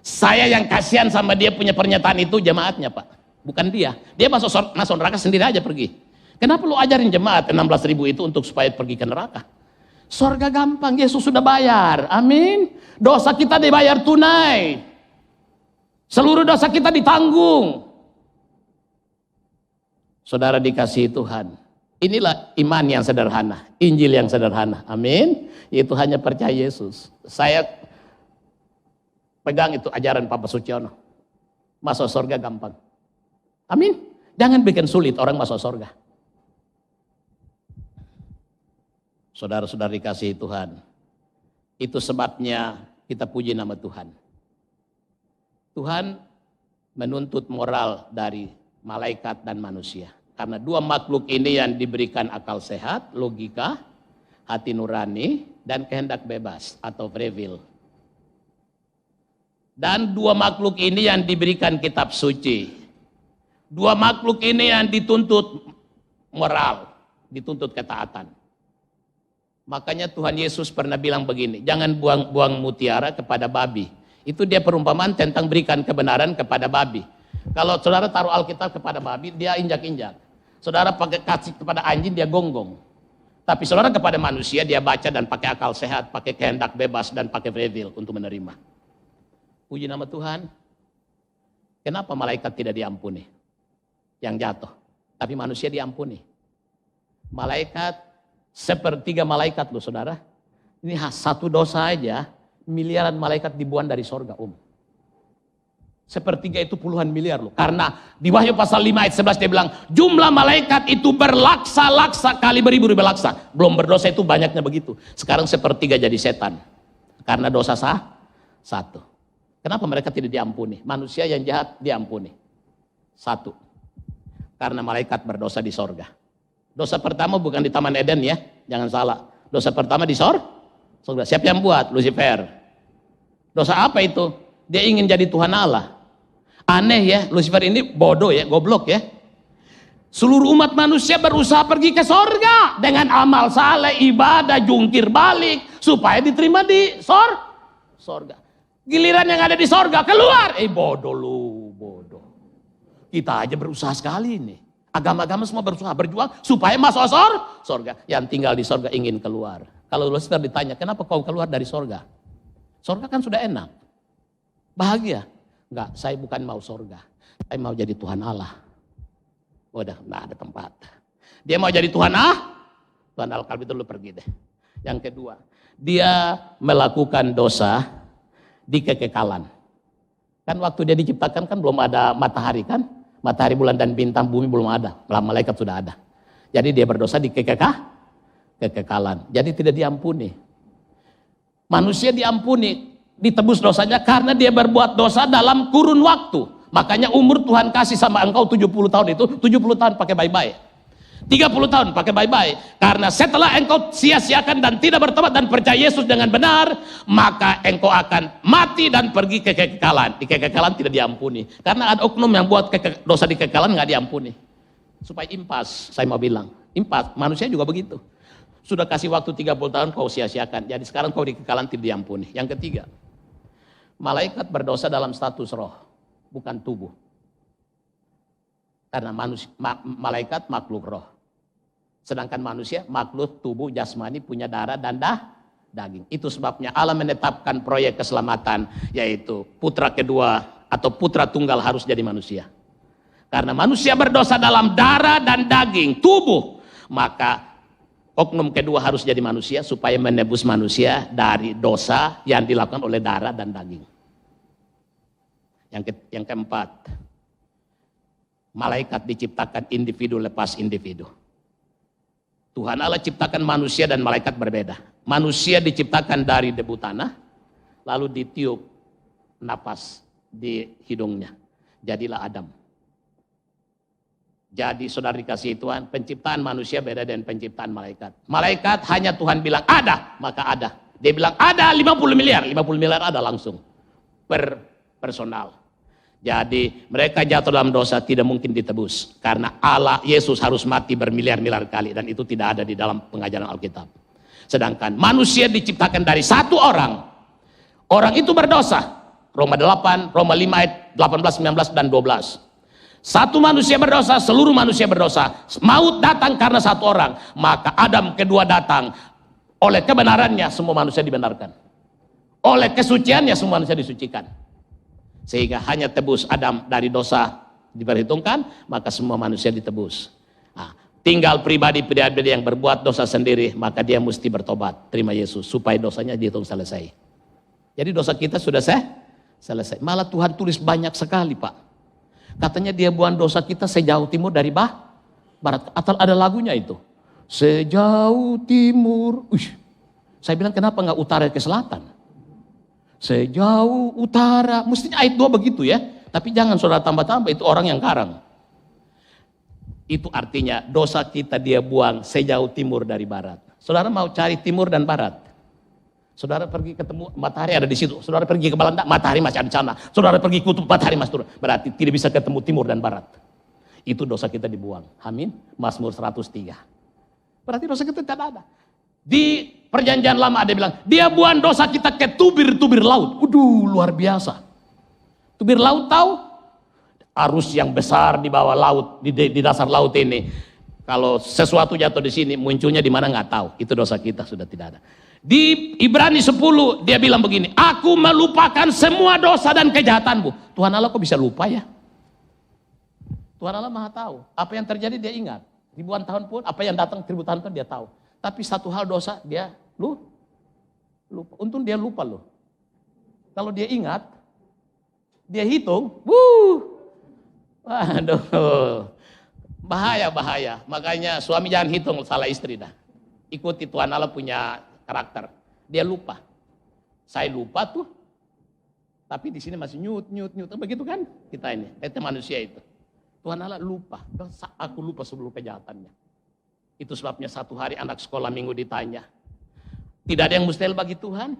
Saya yang kasihan sama dia punya pernyataan itu jemaatnya Pak. Bukan dia. Dia masuk neraka sendiri aja pergi. Kenapa lu ajarin jemaat 16.000 itu untuk supaya pergi ke neraka? Sorga gampang, Yesus sudah bayar. Amin. Dosa kita dibayar tunai. Seluruh dosa kita ditanggung. Saudara dikasihi Tuhan. Inilah iman yang sederhana, Injil yang sederhana. Amin. Itu hanya percaya Yesus. Saya pegang itu ajaran Papa Suciono. Masuk surga gampang. Amin. Jangan bikin sulit orang masuk surga. Saudara-saudara dikasihi Tuhan. Itu sebabnya kita puji nama Tuhan. Tuhan menuntut moral dari malaikat dan manusia. Karena dua makhluk ini yang diberikan akal sehat, logika, hati nurani, dan kehendak bebas atau free will. Dan dua makhluk ini yang diberikan kitab suci. Dua makhluk ini yang dituntut moral, dituntut ketaatan. Makanya Tuhan Yesus pernah bilang begini, jangan buang-buang mutiara kepada babi. Itu dia perumpamaan tentang berikan kebenaran kepada babi. Kalau saudara taruh Alkitab kepada babi, dia injak-injak. Saudara pakai kasih kepada anjing, dia gonggong. Tapi saudara kepada manusia, dia baca dan pakai akal sehat, pakai kehendak bebas, dan pakai free will untuk menerima. Puji nama Tuhan. Kenapa malaikat tidak diampuni? Yang jatuh. Tapi manusia diampuni. Malaikat, sepertiga malaikat loh saudara. Ini satu dosa aja, miliaran malaikat dibuang dari sorga Sepertiga itu puluhan miliar loh. Karena di Wahyu pasal 5 ayat 11 dia bilang, jumlah malaikat itu berlaksa-laksa kali beribu-ribu laksa. Belum berdosa itu banyaknya begitu. Sekarang sepertiga jadi setan. Karena dosa satu. Kenapa mereka tidak diampuni? Manusia yang jahat diampuni. Satu. Karena malaikat berdosa di sorga. Dosa pertama bukan di Taman Eden ya. Jangan salah. Dosa pertama di sorga. Siapa yang buat? Lucifer. Dosa apa itu? Dia ingin jadi Tuhan Allah. Aneh ya, Lucifer ini bodoh ya, goblok ya. Seluruh umat manusia berusaha pergi ke sorga dengan amal saleh, ibadah, jungkir balik supaya diterima di sorga. Giliran yang ada di sorga keluar, bodoh lu, bodoh. Kita aja berusaha sekali nih. Agama-agama semua berusaha berjuang supaya masuk sorga. Yang tinggal di sorga ingin keluar. Kalau Lucifer ditanya, kenapa kau keluar dari sorga? Sorga kan sudah enak, bahagia. Enggak, saya bukan mau sorga. Saya mau jadi Tuhan Allah. Udah, enggak ada tempat. Dia mau jadi Tuhan Tuhan Allah, kalau itu lu pergi deh. Yang kedua, dia melakukan dosa di kekekalan. Kan waktu dia diciptakan kan belum ada matahari kan? Matahari, bulan, dan bintang, bumi belum ada. Malaikat sudah ada. Jadi dia berdosa di kekekalan. Jadi tidak diampuni. Manusia diampuni, ditebus dosanya karena dia berbuat dosa dalam kurun waktu. Makanya umur Tuhan kasih sama engkau 70 tahun itu, 70 tahun pakai bye-bye. 30 tahun pakai bye-bye. Karena setelah engkau sia-siakan dan tidak bertobat dan percaya Yesus dengan benar, maka engkau akan mati dan pergi ke kekekalan. Di kekekalan tidak diampuni. Karena ada oknum yang buat dosa di kekekalan nggak diampuni. Supaya impas, saya mau bilang. Impas, manusia juga begitu. Sudah kasih waktu 30 tahun kau sia-siakan. Jadi sekarang kau di kekekalan tidak diampuni. Yang ketiga, malaikat berdosa dalam status roh, bukan tubuh. Karena malaikat makhluk roh. Sedangkan manusia makhluk tubuh jasmani, punya darah dan daging. Itu sebabnya Allah menetapkan proyek keselamatan, yaitu putra kedua atau putra tunggal harus jadi manusia. Karena manusia berdosa dalam darah dan daging, tubuh. Maka oknum kedua harus jadi manusia supaya menebus manusia dari dosa yang dilakukan oleh darah dan daging. Yang keempat, malaikat diciptakan individu lepas individu. Tuhan Allah ciptakan manusia dan malaikat berbeda. Manusia diciptakan dari debu tanah, lalu ditiup napas di hidungnya. Jadilah Adam. Jadi saudara dikasihi Tuhan, penciptaan manusia beda dengan penciptaan malaikat. Malaikat hanya Tuhan bilang ada, maka ada. Dia bilang ada 50 miliar, 50 miliar ada langsung. Personal. Jadi mereka jatuh dalam dosa tidak mungkin ditebus. Karena Allah, Yesus harus mati bermiliar-miliar kali. Dan itu tidak ada di dalam pengajaran Alkitab. Sedangkan manusia diciptakan dari satu orang. Orang itu berdosa. Roma 8, Roma 5 ayat 18, 19, dan 12. Satu manusia berdosa, seluruh manusia berdosa. Maut datang karena satu orang. Maka Adam kedua datang. Oleh kebenarannya semua manusia dibenarkan. Oleh kesuciannya semua manusia disucikan. Sehingga hanya tebus Adam dari dosa diperhitungkan, maka semua manusia ditebus. Nah, tinggal pribadi-pribadi yang berbuat dosa sendiri, maka dia mesti bertobat, terima Yesus, supaya dosanya dihitung selesai. Jadi dosa kita sudah selesai. Malah Tuhan tulis banyak sekali, Pak. Katanya dia buang dosa kita sejauh timur dari barat. Atau ada lagunya itu. Sejauh timur. Saya bilang kenapa nggak utara ke selatan? Sejauh utara. Mestinya ayat 2 begitu ya. Tapi jangan saudara tambah-tambah, itu orang yang karang. Itu artinya dosa kita dia buang sejauh timur dari barat. Saudara mau cari timur dan barat? Saudara pergi ketemu matahari ada di situ. Saudara pergi ke Belanda, matahari masih ada di sana. Saudara pergi kutub, matahari masih turun. Berarti tidak bisa ketemu timur dan barat. Itu dosa kita dibuang. Amin. Mazmur 103. Berarti dosa kita tidak ada. Di perjanjian lama ada bilang, dia buang dosa kita ke tubir-tubir laut. Luar biasa. Tubir laut tahu? Arus yang besar di bawah laut, di dasar laut ini. Kalau sesuatu jatuh di sini, munculnya di mana nggak tahu. Itu dosa kita sudah tidak ada. Di Ibrani 10 dia bilang begini, aku melupakan semua dosa dan kejahatanmu. Tuhan Allah kok bisa lupa ya? Tuhan Allah maha tahu. Apa yang terjadi dia ingat. Ribuan tahun pun, apa yang datang 1000 tahun pun dia tahu. Tapi satu hal dosa dia lupa. Untung dia lupa loh. Kalau dia ingat, dia hitung, waduh, bahaya. Makanya suami jangan hitung salah istri dah. Ikuti Tuhan Allah punya karakter. Dia lupa. Saya lupa tuh. Tapi di sini masih nyut. Begitu kan? Kita ini, itu manusia itu. Tuhan Allah lupa. Aku lupa seluruh kejahatannya. Itu sebabnya satu hari anak sekolah minggu ditanya. Tidak ada yang mustahil bagi Tuhan.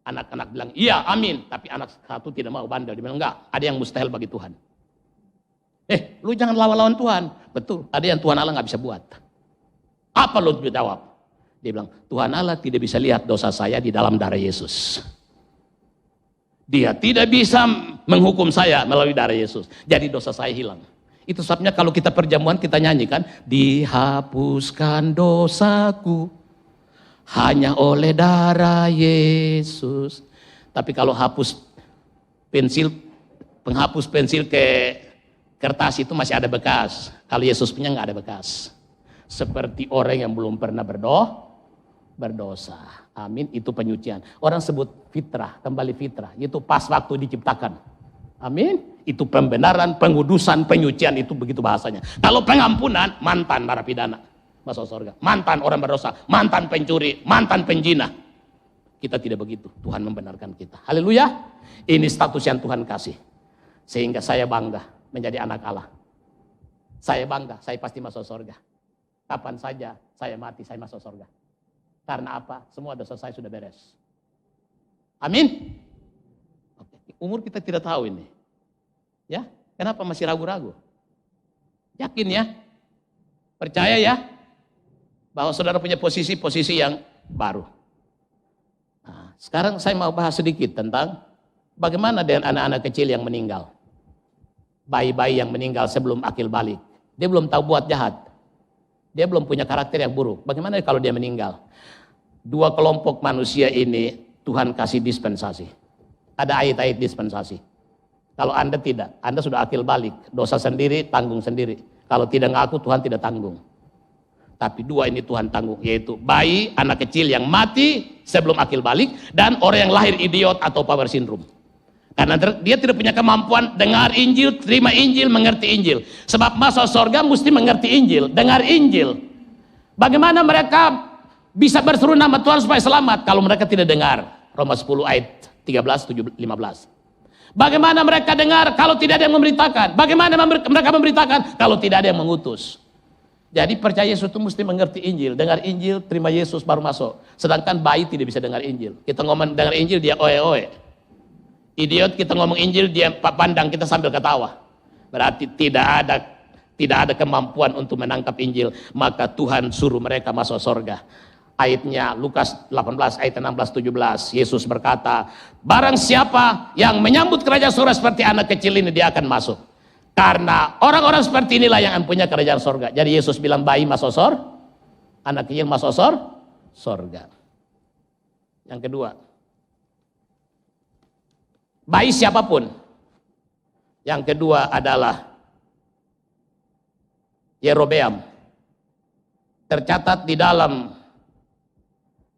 Anak-anak bilang, iya amin. Tapi anak satu tidak mau bandel. Dia bilang, enggak, ada yang mustahil bagi Tuhan. Lu jangan lawan-lawan Tuhan. Betul, ada yang Tuhan Allah nggak bisa buat. Apa lu jawab? Dia bilang, Tuhan Allah tidak bisa lihat dosa saya di dalam darah Yesus. Dia tidak bisa menghukum saya melalui darah Yesus. Jadi dosa saya hilang. Itu sebabnya kalau kita perjamuan kita nyanyikan, dihapuskan dosaku hanya oleh darah Yesus. Tapi kalau penghapus pensil ke kertas itu masih ada bekas. Kalau Yesus punya nggak ada bekas. Seperti orang yang belum pernah berdosa. Amin, itu penyucian. Orang sebut fitrah, kembali fitrah. Itu pas waktu diciptakan. Amin, itu pembenaran, pengudusan, penyucian, itu begitu bahasanya. Kalau pengampunan, mantan narapidana masuk surga. Mantan orang berdosa, mantan pencuri, mantan penjina. Kita tidak begitu, Tuhan membenarkan kita. Haleluya, ini status yang Tuhan kasih. Sehingga saya bangga menjadi anak Allah. Saya bangga, saya pasti masuk surga. Kapan saja saya mati, saya masuk surga. Karena apa? Semua dosa saya sudah beres. Amin. Umur kita tidak tahu ini. Ya, kenapa masih ragu-ragu? Yakin ya? Percaya ya? Bahwa saudara punya posisi yang baru. Nah, sekarang saya mau bahas sedikit tentang bagaimana dengan anak-anak kecil yang meninggal. Bayi-bayi yang meninggal sebelum akil balik. Dia belum tahu buat jahat. Dia belum punya karakter yang buruk. Bagaimana kalau dia meninggal? Dua kelompok manusia ini Tuhan kasih dispensasi. Ada ayat-ayat dispensasi. Kalau Anda tidak, Anda sudah akil balik. Dosa sendiri, tanggung sendiri. Kalau tidak ngaku, Tuhan tidak tanggung. Tapi dua ini Tuhan tanggung, yaitu bayi, anak kecil yang mati sebelum akil balik, dan orang yang lahir idiot atau power syndrome. Karena dia tidak punya kemampuan dengar Injil, terima Injil, mengerti Injil. Sebab masuk surga mesti mengerti Injil, dengar Injil. Bagaimana mereka bisa berseru nama Tuhan supaya selamat kalau mereka tidak dengar? Roma 10 ayat 13, 15. Bagaimana mereka dengar kalau tidak ada yang memberitakan? Bagaimana mereka memberitakan kalau tidak ada yang mengutus? Jadi percaya Yesus itu mesti mengerti Injil, dengar Injil, terima Yesus baru masuk. Sedangkan bayi tidak bisa dengar Injil. Kita ngomong dengar Injil, dia oe-oe. Idiot, kita ngomong Injil, dia pandang kita sambil ketawa. Berarti tidak ada kemampuan untuk menangkap Injil. Maka Tuhan suruh mereka masuk surga. Ayatnya Lukas 18 ayat 16-17. Yesus berkata, barang siapa yang menyambut kerajaan surga seperti anak kecil ini, dia akan masuk. Karena orang-orang seperti inilah yang mempunyai kerajaan surga. Jadi Yesus bilang bayi masuk surga, anak kecil masuk surga. sorga. Yang kedua, baik siapapun. Yang kedua adalah Yerobeam. Tercatat di dalam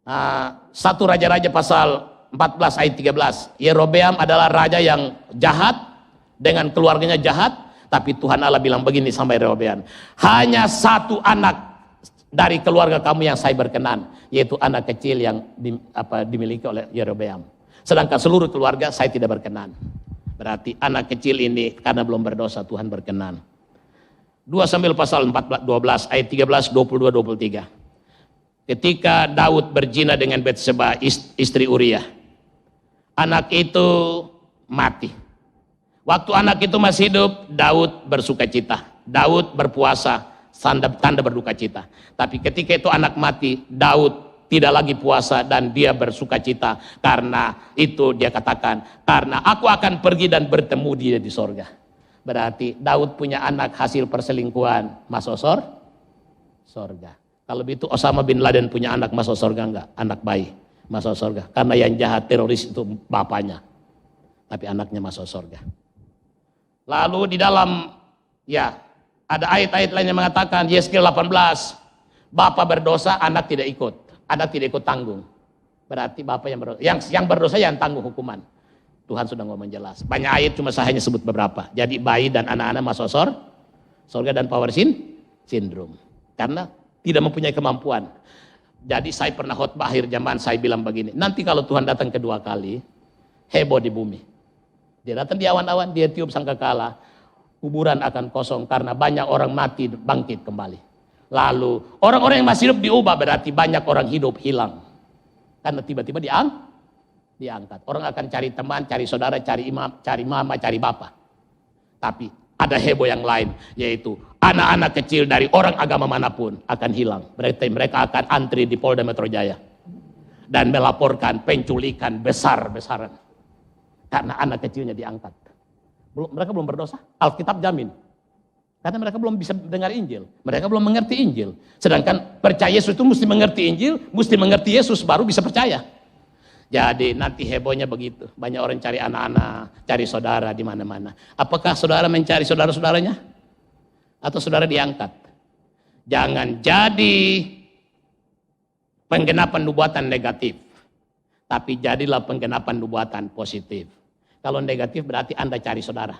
1 Raja-Raja pasal 14 ayat 13. Yerobeam adalah raja yang jahat, dengan keluarganya jahat, tapi Tuhan Allah bilang begini sama Yerobeam, hanya satu anak dari keluarga kamu yang saya berkenan, yaitu anak kecil yang dimiliki oleh Yerobeam. Sedangkan seluruh keluarga saya tidak berkenan. Berarti anak kecil ini karena belum berdosa Tuhan berkenan. 2 Samuel pasal 12 ayat 13, 22, 23. Ketika Daud berzina dengan Batseba, istri Uriah, anak itu mati. Waktu anak itu masih hidup, Daud bersuka cita. Daud berpuasa, tanda berduka cita. Tapi ketika itu anak mati, Daud tidak lagi puasa dan dia bersuka cita. Karena itu dia katakan, karena aku akan pergi dan bertemu dia di sorga. Berarti Daud punya anak hasil perselingkuhan, masuk sorga. Kalau begitu Osama bin Laden punya anak masuk sorga enggak? Anak bayi masuk sorga. Karena yang jahat teroris itu bapaknya. Tapi anaknya masuk sorga. Lalu di dalam, ada ayat-ayat lain yang mengatakan, Yeskel 18, bapak berdosa, anak tidak ikut. Anak tidak ikut tanggung. Berarti bapak yang berdosa. Yang berdosa yang tanggung hukuman. Tuhan sudah ngomong jelas. Banyak ayat cuma saya hanya sebut beberapa. Jadi bayi dan anak-anak masuk sorga dan power syndrome. Karena tidak mempunyai kemampuan. Jadi saya pernah khotbah akhir zaman, saya bilang begini, nanti kalau Tuhan datang kedua kali, heboh di bumi. Dia datang di awan-awan, dia tiup sangkakala, kuburan akan kosong karena banyak orang mati bangkit kembali. Lalu orang-orang yang masih hidup diubah, berarti banyak orang hidup hilang. Karena tiba-tiba diangkat. Orang akan cari teman, cari saudara, cari imam, cari mama, cari bapak. Tapi ada heboh yang lain, yaitu anak-anak kecil dari orang agama manapun akan hilang. Mereka akan antri di Polda Metro Jaya dan melaporkan penculikan besar-besaran karena anak kecilnya diangkat. Mereka belum berdosa, Alkitab jamin. Karena mereka belum bisa dengar Injil, mereka belum mengerti Injil. Sedangkan percaya Yesus itu mesti mengerti Injil, mesti mengerti Yesus baru bisa percaya. Jadi nanti hebohnya begitu. Banyak orang cari anak-anak, cari saudara di mana-mana. Apakah saudara mencari saudara-saudaranya? Atau saudara diangkat? Jangan jadi penggenapan nubuatan negatif. Tapi jadilah penggenapan nubuatan positif. Kalau negatif berarti Anda cari saudara.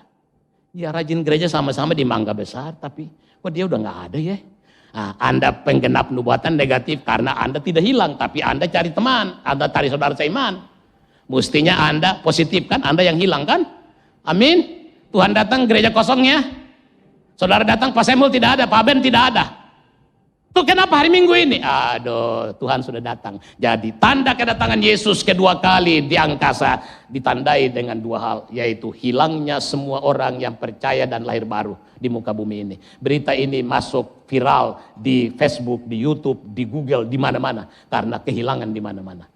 Ya rajin gereja sama-sama di Mangga Besar, tapi kok dia udah gak ada ya? Nah, Anda penggenap nubuatan negatif karena Anda tidak hilang, tapi Anda cari teman, Anda cari saudara seiman. Mestinya Anda positif kan, Anda yang hilang kan? Amin. Tuhan datang gereja kosongnya. Saudara datang Pak Samuel tidak ada, Pak Ben tidak ada. Tuh kenapa hari Minggu ini? Aduh, Tuhan sudah datang. Jadi tanda kedatangan Yesus kedua kali di angkasa ditandai dengan dua hal, yaitu hilangnya semua orang yang percaya dan lahir baru di muka bumi ini. Berita ini masuk viral di Facebook, di YouTube, di Google, di mana-mana karena kehilangan di mana-mana.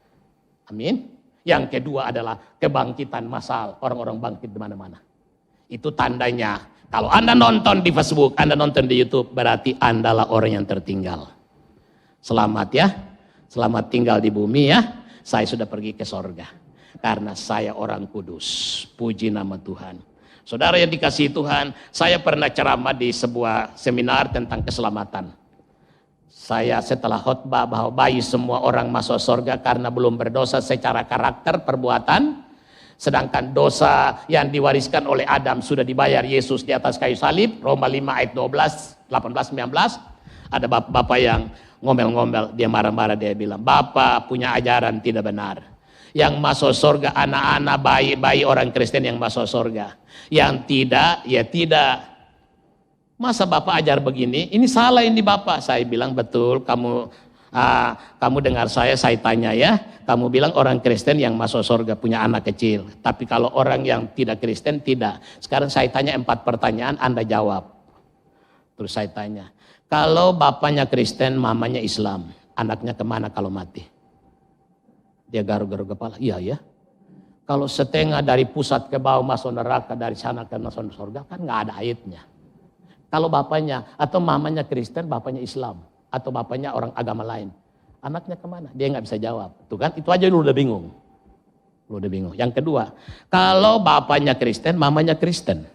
Amin. Yang kedua adalah kebangkitan massal, orang-orang bangkit di mana-mana. Itu tandanya. Kalau Anda nonton di Facebook, Anda nonton di YouTube, berarti Andalah orang yang tertinggal. Selamat ya, selamat tinggal di bumi ya. Saya sudah pergi ke sorga. Karena saya orang kudus. Puji nama Tuhan. Saudara yang dikasihi Tuhan, saya pernah ceramah di sebuah seminar tentang keselamatan. Saya setelah khotbah bahwa bayi semua orang masuk sorga karena belum berdosa secara karakter, perbuatan. Sedangkan dosa yang diwariskan oleh Adam sudah dibayar Yesus di atas kayu salib. Roma 5 ayat 12, 18, 19. Ada bapak yang ngomel-ngomel, dia marah-marah, dia bilang, Bapak punya ajaran tidak benar. Yang masuk surga anak-anak, bayi-bayi orang Kristen yang masuk surga. Yang tidak, ya tidak. Masa Bapak ajar begini? Ini salah ini Bapak. Saya bilang betul, kamu dengar saya tanya ya. Kamu bilang orang Kristen yang masuk surga punya anak kecil. Tapi kalau orang yang tidak Kristen tidak. Sekarang saya tanya 4 pertanyaan, Anda jawab. Terus saya tanya, kalau bapaknya Kristen, mamanya Islam, anaknya kemana kalau mati? Dia garuk-garuk kepala, iya ya. Kalau setengah dari pusat ke bawah masuk neraka, dari sana ke masuk surga, kan nggak ada ayatnya. Kalau bapaknya atau mamanya Kristen, bapaknya Islam. Atau bapaknya orang agama lain. Anaknya kemana? Dia nggak bisa jawab. Tuh kan, itu aja lu udah bingung. Lu udah bingung. Yang kedua, kalau bapaknya Kristen, mamanya Kristen.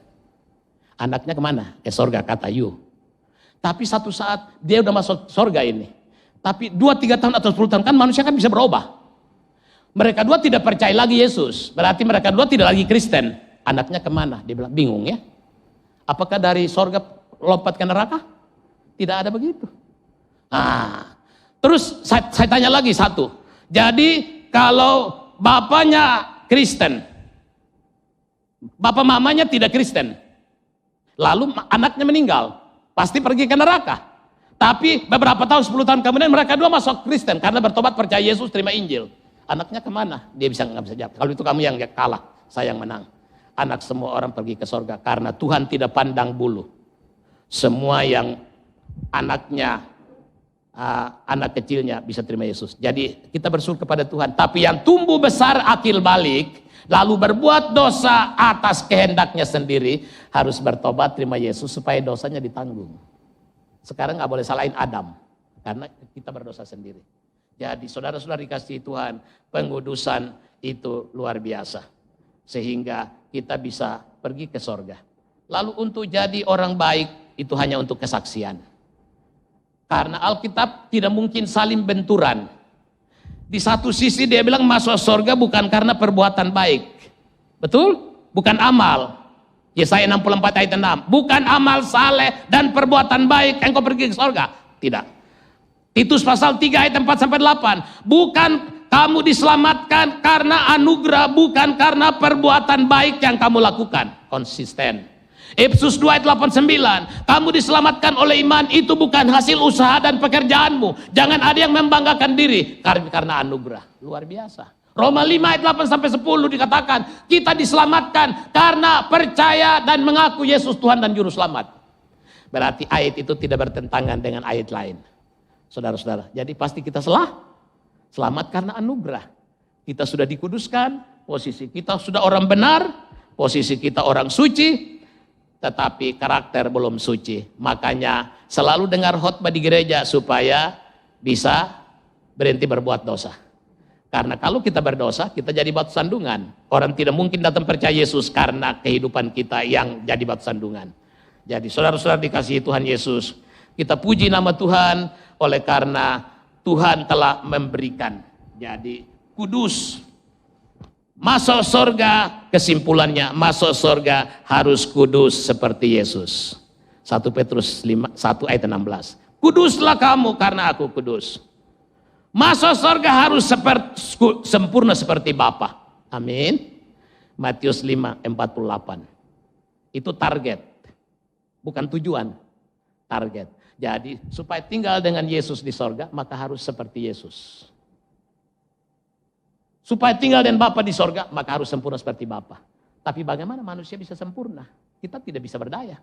Anaknya kemana? Ke sorga, kata you. Tapi satu saat dia udah masuk sorga ini. Tapi 2-3 tahun atau 10 tahun kan manusia kan bisa berubah. Mereka dua tidak percaya lagi Yesus. Berarti mereka dua tidak lagi Kristen. Anaknya kemana? Dia bilang bingung ya. Apakah dari sorga lompat ke neraka? Tidak ada begitu. Nah, terus saya tanya lagi satu. Jadi kalau bapaknya Kristen, bapak mamanya tidak Kristen, lalu anaknya meninggal, pasti pergi ke neraka. Tapi beberapa tahun, 10 tahun kemudian mereka dua masuk Kristen karena bertobat percaya Yesus, terima Injil. Anaknya kemana? Dia nggak bisa jawab. Kalau itu kamu yang kalah, saya yang menang. Anak semua orang pergi ke sorga karena Tuhan tidak pandang bulu. Semua yang anaknya, anak kecilnya bisa terima Yesus. Jadi kita bersyukur kepada Tuhan. Tapi yang tumbuh besar akil balik, lalu berbuat dosa atas kehendaknya sendiri, harus bertobat terima Yesus supaya dosanya ditanggung. Sekarang nggak boleh salahin Adam, karena kita berdosa sendiri. Jadi saudara-saudara dikasihi Tuhan, pengudusan itu luar biasa. Sehingga kita bisa pergi ke sorga. Lalu untuk jadi orang baik, itu hanya untuk kesaksian. Karena Alkitab tidak mungkin saling benturan. Di satu sisi dia bilang masuk sorga bukan karena perbuatan baik. Betul? Bukan amal. Yesaya 64 ayat 6. Bukan amal saleh dan perbuatan baik engkau pergi ke sorga. Tidak. Titus pasal 3 ayat 4-8. Bukan kamu diselamatkan karena anugerah, bukan karena perbuatan baik yang kamu lakukan. Konsisten. Efesus 2 ayat 8-9. Kamu diselamatkan oleh iman, itu bukan hasil usaha dan pekerjaanmu. Jangan ada yang membanggakan diri karena anugerah. Luar biasa. Roma 5 ayat 8-10 dikatakan, kita diselamatkan karena percaya dan mengaku Yesus Tuhan dan Juru Selamat. Berarti ayat itu tidak bertentangan dengan ayat lain. Saudara-saudara, jadi pasti kita selamat karena anugerah. Kita sudah dikuduskan, posisi kita sudah orang benar, posisi kita orang suci, tetapi karakter belum suci. Makanya selalu dengar khotbah di gereja supaya bisa berhenti berbuat dosa. Karena kalau kita berdosa, kita jadi batu sandungan. Orang tidak mungkin datang percaya Yesus karena kehidupan kita yang jadi batu sandungan. Jadi saudara-saudara dikasihi Tuhan Yesus, kita puji nama Tuhan oleh karena Tuhan telah memberikan. Jadi kudus. Masuk surga, kesimpulannya masuk surga harus kudus seperti Yesus. 1 Petrus 1 ayat 16. Kuduslah kamu karena aku kudus. Masuk surga harus sempurna seperti Bapa. Amin. Matius 5:48. Itu target. Bukan tujuan. Target. Jadi supaya tinggal dengan Yesus di surga, maka harus seperti Yesus. Supaya tinggal dengan Bapa di surga, maka harus sempurna seperti Bapa. Tapi bagaimana manusia bisa sempurna? Kita tidak bisa berdaya.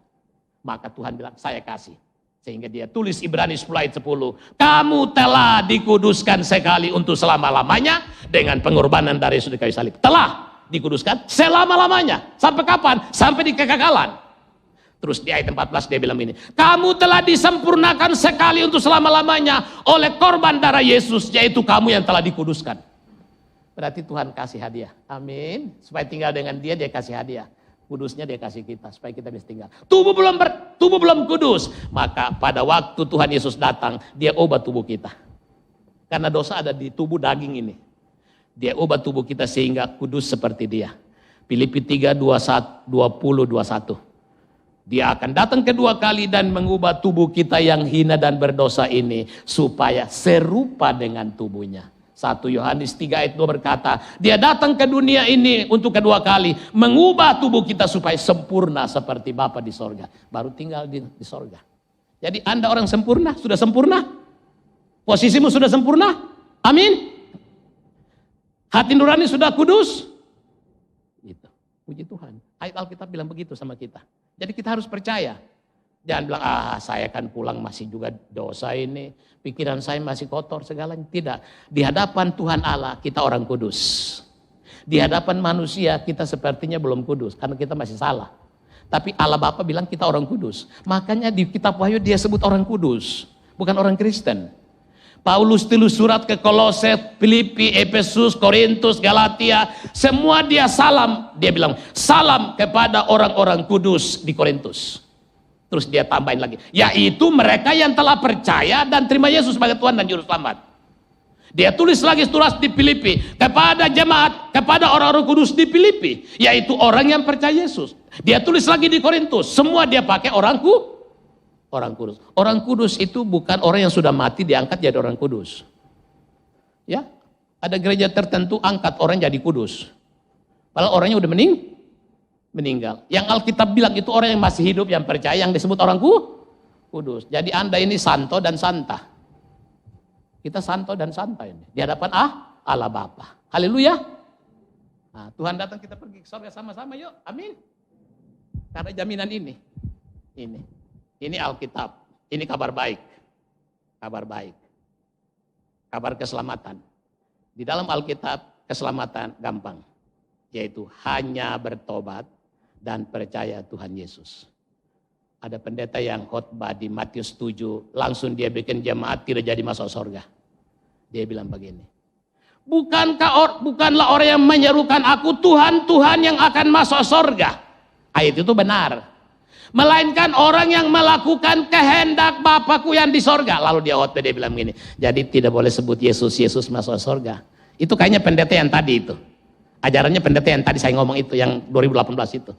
Maka Tuhan bilang, saya kasih. Sehingga dia tulis Ibrani 10 ayat 10. Kamu telah dikuduskan sekali untuk selama-lamanya dengan pengorbanan dari Yesus di kayu salib. Telah dikuduskan selama-lamanya. Sampai kapan? Sampai di kekekalan. Terus di ayat 14 dia bilang ini. Kamu telah disempurnakan sekali untuk selama-lamanya oleh korban darah Yesus. Yaitu kamu yang telah dikuduskan. Berarti Tuhan kasih hadiah. Amin. Supaya tinggal dengan dia kasih hadiah. Kudusnya dia kasih kita supaya kita bisa tinggal. Tubuh belum kudus. Maka pada waktu Tuhan Yesus datang, dia ubah tubuh kita. Karena dosa ada di tubuh daging ini. Dia ubah tubuh kita sehingga kudus seperti dia. Filipi 3:20-21. Dia akan datang kedua kali dan mengubah tubuh kita yang hina dan berdosa ini supaya serupa dengan tubuhnya. 1 Yohanes 3 ayat 2 berkata, dia datang ke dunia ini untuk kedua kali, mengubah tubuh kita supaya sempurna seperti Bapa di sorga. Baru tinggal di sorga. Jadi Anda orang sempurna, sudah sempurna? Posisimu sudah sempurna? Amin? Hati nurani sudah kudus? Gitu. Puji Tuhan. Ayat Alkitab bilang begitu sama kita. Jadi kita harus percaya. Jangan bilang, saya kan pulang masih juga dosa ini. Pikiran saya masih kotor segalanya. Tidak. Di hadapan Tuhan Allah kita orang kudus. Di hadapan manusia kita sepertinya belum kudus. Karena kita masih salah. Tapi Allah Bapa bilang kita orang kudus. Makanya di kitab Wahyu dia sebut orang kudus. Bukan orang Kristen. Paulus tulis surat ke Kolose, Filipi, Efesus, Korintus, Galatia, semua dia salam. Dia bilang, salam kepada orang-orang kudus di Korintus. Terus dia tambahin lagi, yaitu mereka yang telah percaya dan terima Yesus sebagai Tuhan dan Juru Selamat. Dia tulis lagi surat di Filipi, kepada jemaat, kepada orang-orang kudus di Filipi, yaitu orang yang percaya Yesus. Dia tulis lagi di Korintus, semua dia pakai orang kudus. Orang kudus itu bukan orang yang sudah mati diangkat jadi orang kudus. Ya, ada gereja tertentu angkat orang jadi kudus. Padahal orangnya udah meninggal. Yang Alkitab bilang itu orang yang masih hidup, yang percaya, yang disebut orang kudus. Jadi Anda ini santo dan santa. Kita santo dan santa ini. Di hadapan Allah Bapa. Haleluya. Nah, Tuhan datang, kita pergi ke surga sama-sama yuk. Amin. Karena jaminan ini. Ini Alkitab, ini kabar baik. Kabar baik. Kabar keselamatan. Di dalam Alkitab, keselamatan gampang. Yaitu hanya bertobat dan percaya Tuhan Yesus. Ada pendeta yang khotbah di Matius 7, langsung dia bikin jemaat tidak jadi masuk surga. Dia bilang begini, bukanlah orang yang menyerukan aku Tuhan, Tuhan yang akan masuk surga. Ayat itu benar. Melainkan orang yang melakukan kehendak Bapakku yang di sorga. Lalu dia khotbah, dia bilang begini, jadi tidak boleh sebut Yesus masuk sorga. Itu kayaknya pendeta yang tadi itu. Ajarannya pendeta yang tadi saya ngomong itu, yang 2018 itu.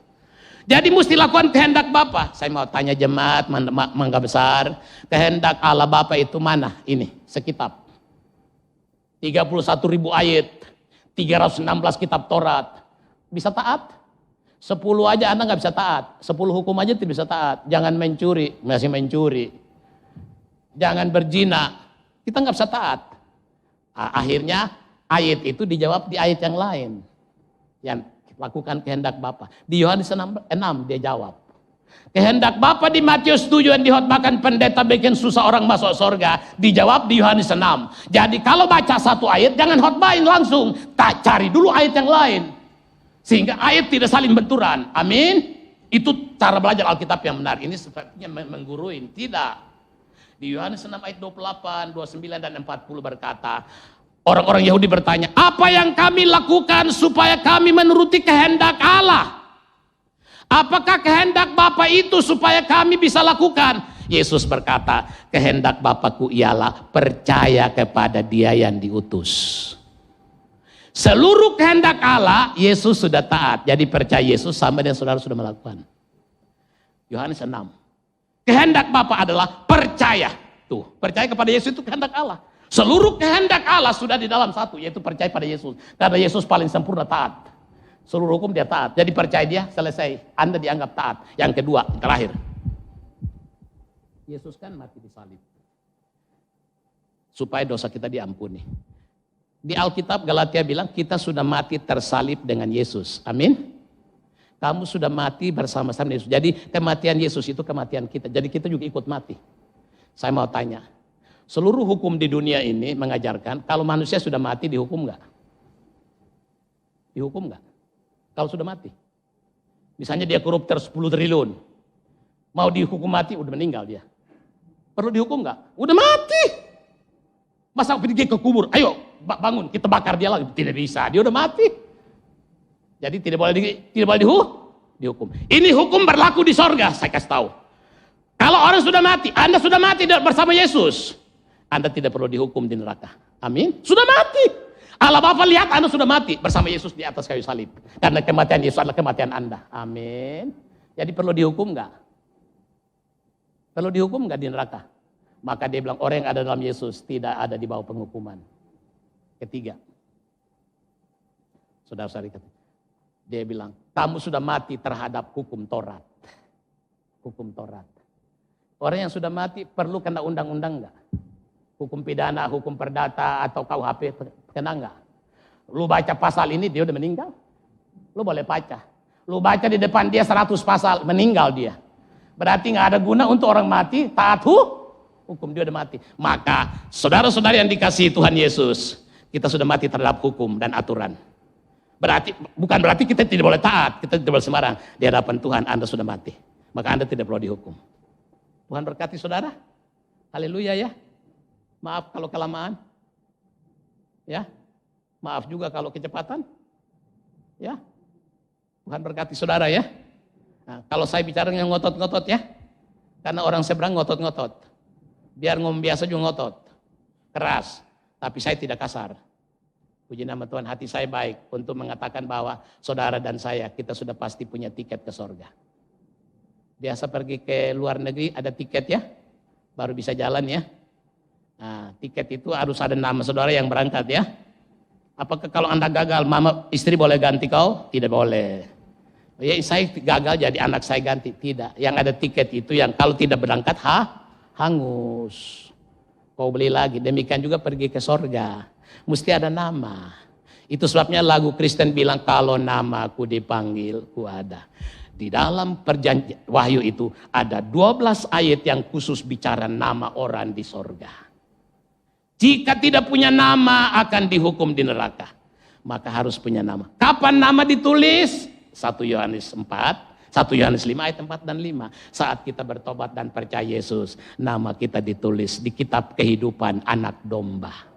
Jadi mesti lakukan kehendak Bapa. Saya mau tanya jemaat, mangga besar, kehendak Allah Bapa itu mana? Ini, sekitab. 31.000 ayat, 316 kitab Taurat. Bisa taat? 10 aja Anda nggak bisa taat, 10 hukum aja tidak bisa taat. Jangan mencuri, masih mencuri. Jangan berzina, kita nggak bisa taat. Akhirnya ayat itu dijawab di ayat yang lain. Yang lakukan kehendak Bapa. Di Yohanes 6 dia jawab. Kehendak Bapa di Matius 7 yang dihotbahkan pendeta bikin susah orang masuk surga. Dijawab di Yohanes 6. Jadi kalau baca satu ayat jangan hotbahin langsung. Tak cari dulu ayat yang lain. Sehingga ayat tidak saling benturan. Amin. Itu cara belajar Alkitab yang benar. Ini sepertinya mengguruin. Tidak. Di Yohanes 6 ayat 28, 29 dan 40 berkata, orang-orang Yahudi bertanya, apa yang kami lakukan supaya kami menuruti kehendak Allah? Apakah kehendak Bapa itu supaya kami bisa lakukan? Yesus berkata, kehendak Bapakku ialah percaya kepada Dia yang diutus. Seluruh kehendak Allah, Yesus sudah taat. Jadi percaya Yesus sama dengan saudara sudah melakukan. Yohanes 6. Kehendak Bapa adalah percaya. Tuh, percaya kepada Yesus itu kehendak Allah. Seluruh kehendak Allah sudah di dalam satu, yaitu percaya pada Yesus. Karena Yesus paling sempurna taat. Seluruh hukum dia taat. Jadi percaya dia, selesai. Anda dianggap taat. Yang kedua, terakhir. Yesus kan mati di salib. Supaya dosa kita diampuni. Di Alkitab Galatia bilang kita sudah mati tersalib dengan Yesus. Amin. Kamu sudah mati bersama-sama Yesus. Jadi kematian Yesus itu kematian kita. Jadi kita juga ikut mati. Saya mau tanya. Seluruh hukum di dunia ini mengajarkan kalau manusia sudah mati dihukum enggak? Dihukum enggak? Kalau sudah mati. Misalnya dia koruptor 10 triliun. Mau dihukum mati udah meninggal dia. Perlu dihukum enggak? Udah mati. Masa pergi ke kubur? Ayo bangun, kita bakar dia lagi. Tidak bisa, dia udah mati. Jadi tidak boleh dihukum. Ini hukum berlaku di sorga, saya kasih tahu. Kalau orang sudah mati, Anda sudah mati bersama Yesus, Anda tidak perlu dihukum di neraka. Amin. Sudah mati. Allah Bapa lihat Anda sudah mati bersama Yesus di atas kayu salib. Karena kematian Yesus adalah kematian Anda. Amin. Jadi perlu dihukum enggak? Perlu dihukum enggak di neraka? Maka dia bilang orang yang ada dalam Yesus tidak ada di bawah penghukuman. Ketiga, saudara-saudari, dia bilang, kamu sudah mati terhadap hukum Taurat. Hukum Taurat. Orang yang sudah mati perlu kena undang-undang enggak? Hukum pidana, hukum perdata, atau KUHP kena enggak? Lu baca pasal ini, dia udah meninggal. Lu boleh baca. Lu baca di depan dia 100 pasal, meninggal dia. Berarti enggak ada guna untuk orang mati, taat hukum, dia udah mati. Maka saudara-saudari yang dikasihi Tuhan Yesus, kita sudah mati terhadap hukum dan aturan. Bukan berarti kita tidak boleh taat, kita tidak boleh sembarang. Di hadapan Tuhan Anda sudah mati. Maka Anda tidak perlu dihukum. Tuhan berkati saudara. Haleluya ya. Maaf kalau kelamaan. Ya. Maaf juga kalau kecepatan. Ya. Tuhan berkati saudara ya. Nah, kalau saya bicara yang ngotot-ngotot ya. Karena orang seberang ngotot-ngotot. Biar ngomong biasa juga ngotot. Keras. Tapi saya tidak kasar. Puji nama Tuhan, hati saya baik untuk mengatakan bahwa saudara dan saya, kita sudah pasti punya tiket ke sorga. Biasa pergi ke luar negeri ada tiket ya, baru bisa jalan ya. Nah, tiket itu harus ada nama saudara yang berangkat ya. Apakah kalau Anda gagal, mama istri boleh ganti kau? Tidak boleh. Ya, saya gagal jadi anak saya ganti. Tidak. Yang ada tiket itu yang kalau tidak berangkat, hangus. Kau beli lagi. Demikian juga pergi ke sorga. Mesti ada nama. Itu sebabnya lagu Kristen bilang, kalau namaku dipanggil, ku ada. Di dalam perjanjian Wahyu itu ada 12 ayat yang khusus bicara nama orang di sorga. Jika tidak punya nama akan dihukum di neraka. Maka harus punya nama. Kapan nama ditulis? 1 Yohanes 4, 1 Yohanes 5 ayat 4 dan 5. Saat kita bertobat dan percaya Yesus, nama kita ditulis di kitab kehidupan anak domba.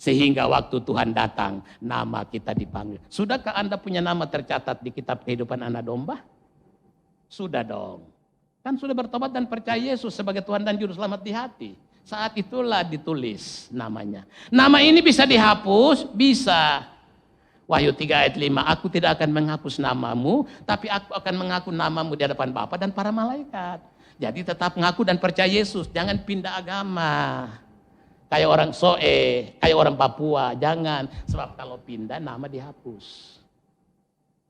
Sehingga waktu Tuhan datang, nama kita dipanggil. Sudahkah Anda punya nama tercatat di kitab kehidupan anak domba? Sudah dong. Kan sudah bertobat dan percaya Yesus sebagai Tuhan dan Juru Selamat di hati. Saat itulah ditulis namanya. Nama ini bisa dihapus? Bisa. Wahyu 3 ayat 5, aku tidak akan menghapus namamu, tapi aku akan mengaku namamu di hadapan Bapa dan para malaikat. Jadi tetap mengaku dan percaya Yesus, jangan pindah agama. Kayak orang Soe, kayak orang Papua, jangan. Sebab kalau pindah nama dihapus.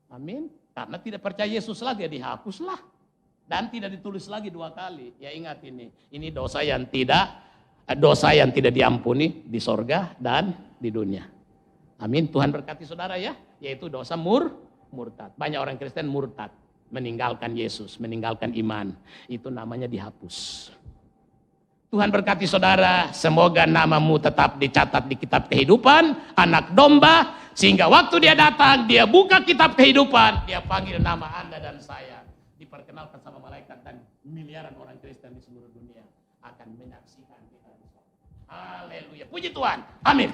Amin. Karena tidak percaya Yesus lagi, ya dihapuslah. Dan tidak ditulis lagi 2 kali. Ya ingat ini dosa yang tidak diampuni di sorga dan di dunia. Amin. Tuhan berkati saudara ya, yaitu dosa murtad. Banyak orang Kristen murtad, meninggalkan Yesus, meninggalkan iman. Itu namanya dihapus. Tuhan berkati saudara, semoga namamu tetap dicatat di kitab kehidupan, anak domba, sehingga waktu dia datang, dia buka kitab kehidupan, dia panggil nama Anda dan saya, diperkenalkan sama malaikat dan miliaran orang Kristen di seluruh dunia akan menyaksikan kita. Haleluya, puji Tuhan, amin.